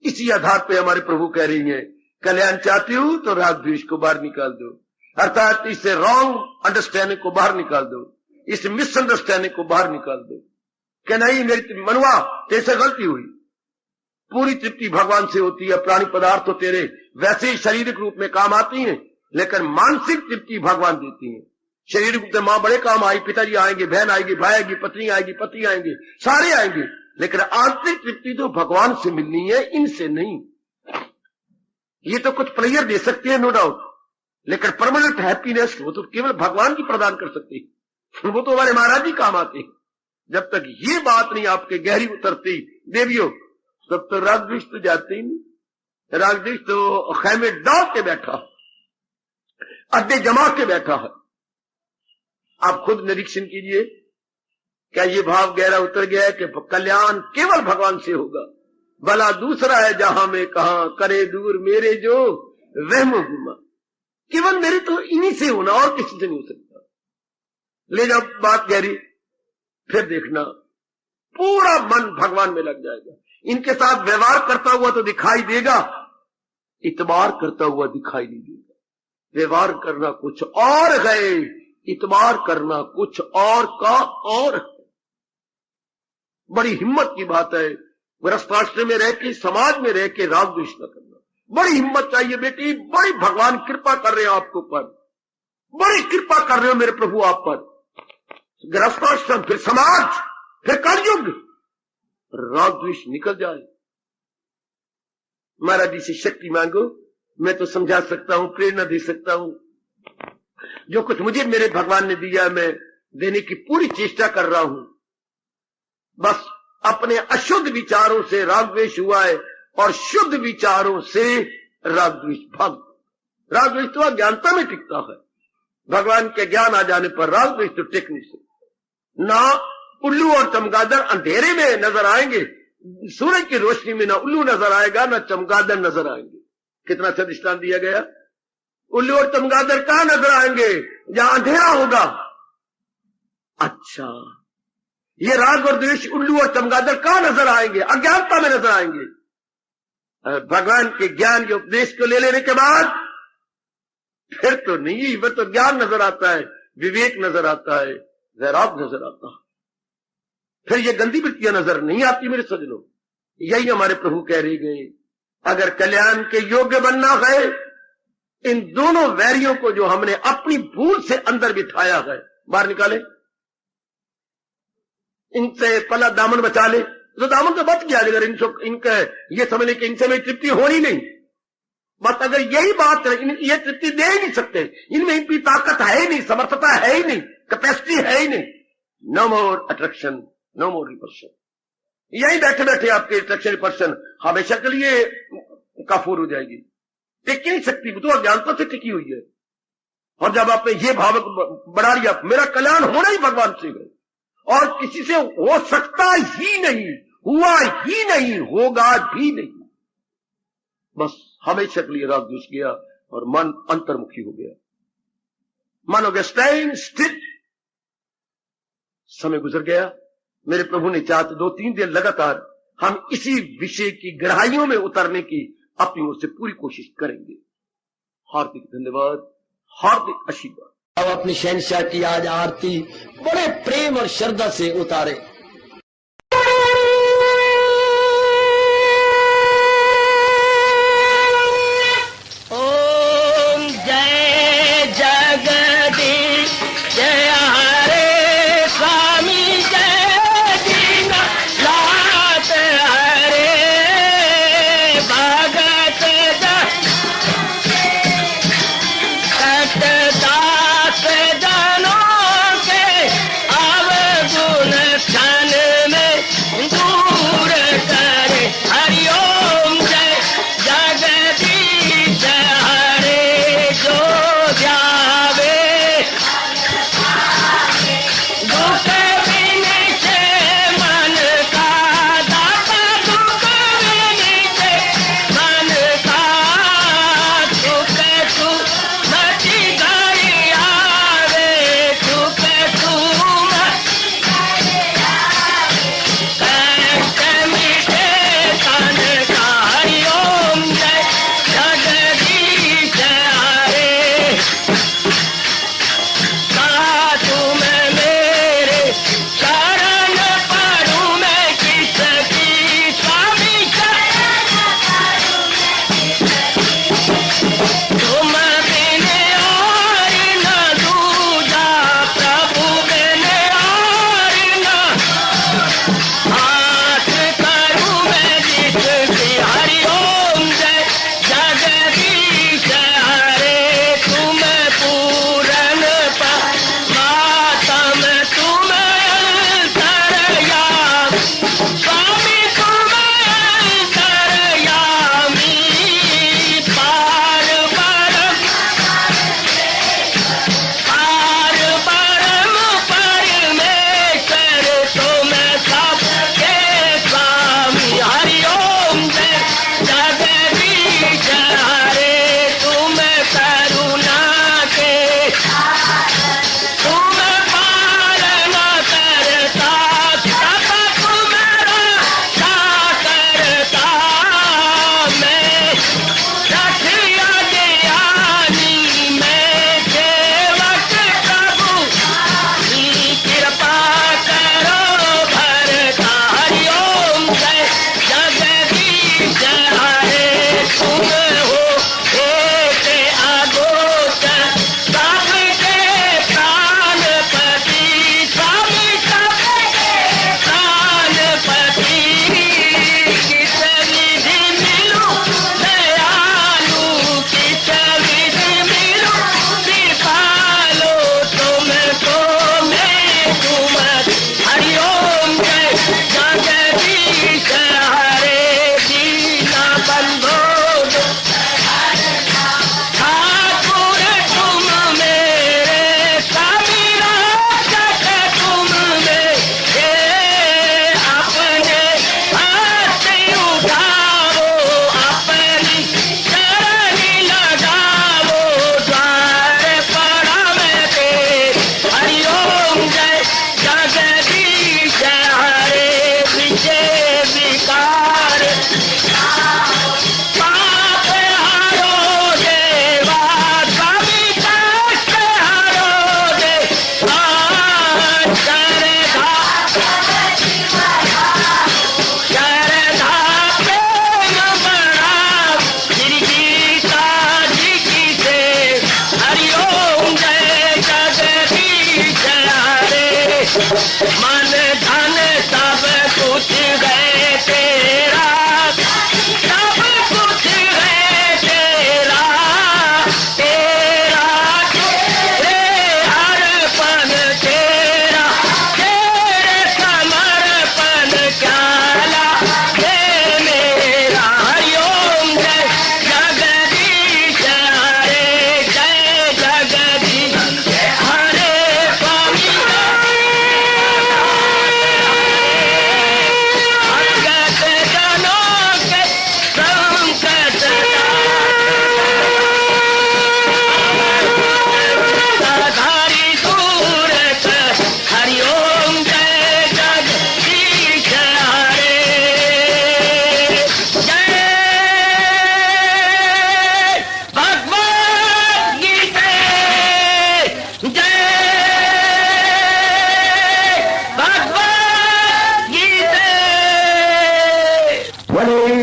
इसी आधार पे हमारे प्रभु कह रही हैं, कल्याण चाहती हूं तो राग द्वेष को बाहर निकाल दो, अर्थात इससे रॉन्ग अंडरस्टैंडिंग को बाहर निकाल दो, इस मिसअंडरस्टैंडिंग को बाहर निकाल दो कि नहीं मेरी मनवा तेरे गलती हुई। पूरी तृप्ति भगवान से होती है। प्राणी पदार्थ तो तेरे वैसे ही शारीरिक रूप में काम आती हैं, लेकिन मानसिक तृप्ति भगवान देती है। शरीर रूप में मां बड़े काम आई, पिताजी आएंगे, बहन आएगी, भाई आएगी, पत्नी आएगी, पति आएंगे, सारे आएंगे, लेकिन आंतरिक तृप्ति तो भगवान से मिलनी है, इनसे नहीं। ये तो कुछ प्लेयर दे सकते हैं, नो डाउट, लेकिन परमानेंट हैप्पीनेस वो तो केवल भगवान की प्रदान कर सकते हैं। वो तो हमारे महाराज जी काम आते हैं। जब तक ये बात नहीं आपके गहरी उतरती देवियों, तब तो राग द्वेष तो जाते ही नहीं। राग द्वेष तो खैमे डाल के बैठा, अड्डे जमा के बैठा है। आप खुद निरीक्षण कीजिए, क्या ये भाव गहरा उतर गया है कि कल्याण केवल भगवान से होगा। भला दूसरा है जहां में कहा करे दूर मेरे जो वहम गुमा, केवल मेरे तो इन्हीं से होना और किसी से नहीं हो सकता। ले जाओ बात गहरी, फिर देखना पूरा मन भगवान में लग जाएगा। इनके साथ व्यवहार करता हुआ तो दिखाई देगा, इतबार करता हुआ दिखाई नहीं देगा। व्यवहार करना कुछ और है, इतबार करना कुछ और का और। बड़ी हिम्मत की बात है गृहस्थाश्रम में रह के, समाज में रह के राग द्वेष न करना। बड़ी हिम्मत चाहिए बेटी, बड़ी भगवान कृपा कर रहे हो आपको पर, बड़ी कृपा कर रहे हो मेरे प्रभु आप पर। गृहस्थाश्रम, फिर समाज, फिर कलयुग, राग द्वेष निकल जाए। महाराज जी से शक्ति मांगो, मैं तो समझा सकता हूं, प्रेरणा दे सकता हूं। जो कुछ मुझे मेरे भगवान ने दिया मैं देने की पूरी चेष्टा कर रहा हूं। बस अपने अशुद्ध विचारों से राग द्वेष हुआ है और शुद्ध विचारों से राग द्वेष भाग। राग द्वेष तो अज्ञानता में टिकता है, भगवान के ज्ञान आ जाने पर राग द्वेष तो टिक नहीं सकता। ना उल्लू और चमगादड़ अंधेरे में नजर आएंगे, सूरज की रोशनी में ना उल्लू नजर आएगा ना चमगादड़ नजर आएंगे। कितना अच्छा दृष्टांत दिया गया। उल्लू और चमगादड़ कहां नजर आएंगे? जहां अंधेरा होगा। अच्छा, ये राग और द्वेष, उल्लू और चमगादड़ कहां नजर आएंगे? अज्ञानता में नजर आएंगे। भगवान के ज्ञान के उपदेश को ले लेने के बाद फिर तो नहीं, फिर तो ज्ञान नजर आता है, विवेक नजर आता है, वैराग नजर आता है, फिर ये गंदी वृत्तियां नजर नहीं आती मेरे सज्जनों। यही हमारे प्रभु कह रहे गए, अगर कल्याण के योग्य बनना है, इन दोनों वैरियों को जो हमने अपनी भूल से अंदर बिठाया है बाहर निकाले, इनसे पहला दामन बचा ले। तो दामन तो बच गया, अगर इनका ये समझ ले कि इनसे मेरी तृप्ति हो ही नहीं। बस अगर यही बात है, ये तृप्ति दे ही नहीं सकते, इनमें इनकी ताकत है ही नहीं, समर्थता है ही नहीं, कैपेसिटी है ही नहीं। No more attraction, no more repulsion. यही बैठे बैठे आपके अट्रैक्शन रिपल्शन हमेशा के लिए काफूर हो जाएगी, टिक नहीं सकती। वो तो अज्ञानता से टिकी हुई है। और जब आपने ये भाव बढ़ा लिया, मेरा कल्याण होना ही भगवान से है और किसी से हो सकता ही नहीं, हुआ ही नहीं, होगा भी नहीं, बस हमेशा के लिए राग द्वेष गया और मन अंतर्मुखी हो गया। मन हो गया स्टैंड स्टिल। समय गुजर गया। मेरे प्रभु ने चाहा तो 2-3 दिन लगातार हम इसी विषय की गहराइयों में उतरने की अपनी ओर से पूरी कोशिश करेंगे। हार्दिक धन्यवाद, हार्दिक आशीर्वाद। अब अपनी शहंशाह की आज आरती बड़े प्रेम और श्रद्धा से उतारे। ओम जय जगदीश जय हरे स्वामी जय दीनानाथ हरे भगत सतदास जनों के अवगुण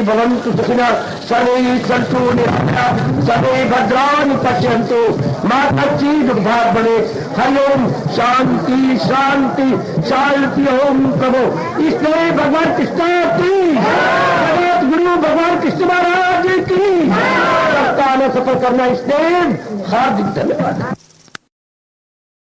भवन्तु सुखिनः सर्वे सन्तु निरामयाः सर्वे भद्राणि पश्यन्तु मा कश्चित् दुर्भाग् भवेत्। हरि ओम शांति शांति शांति। ओम प्रभु इसलिए भगवान कृष्ण की जगत गुरु भगवान कृष्ण महाराज की सप्ताह में सफल करना इसलिए हार्दिक धन्यवाद।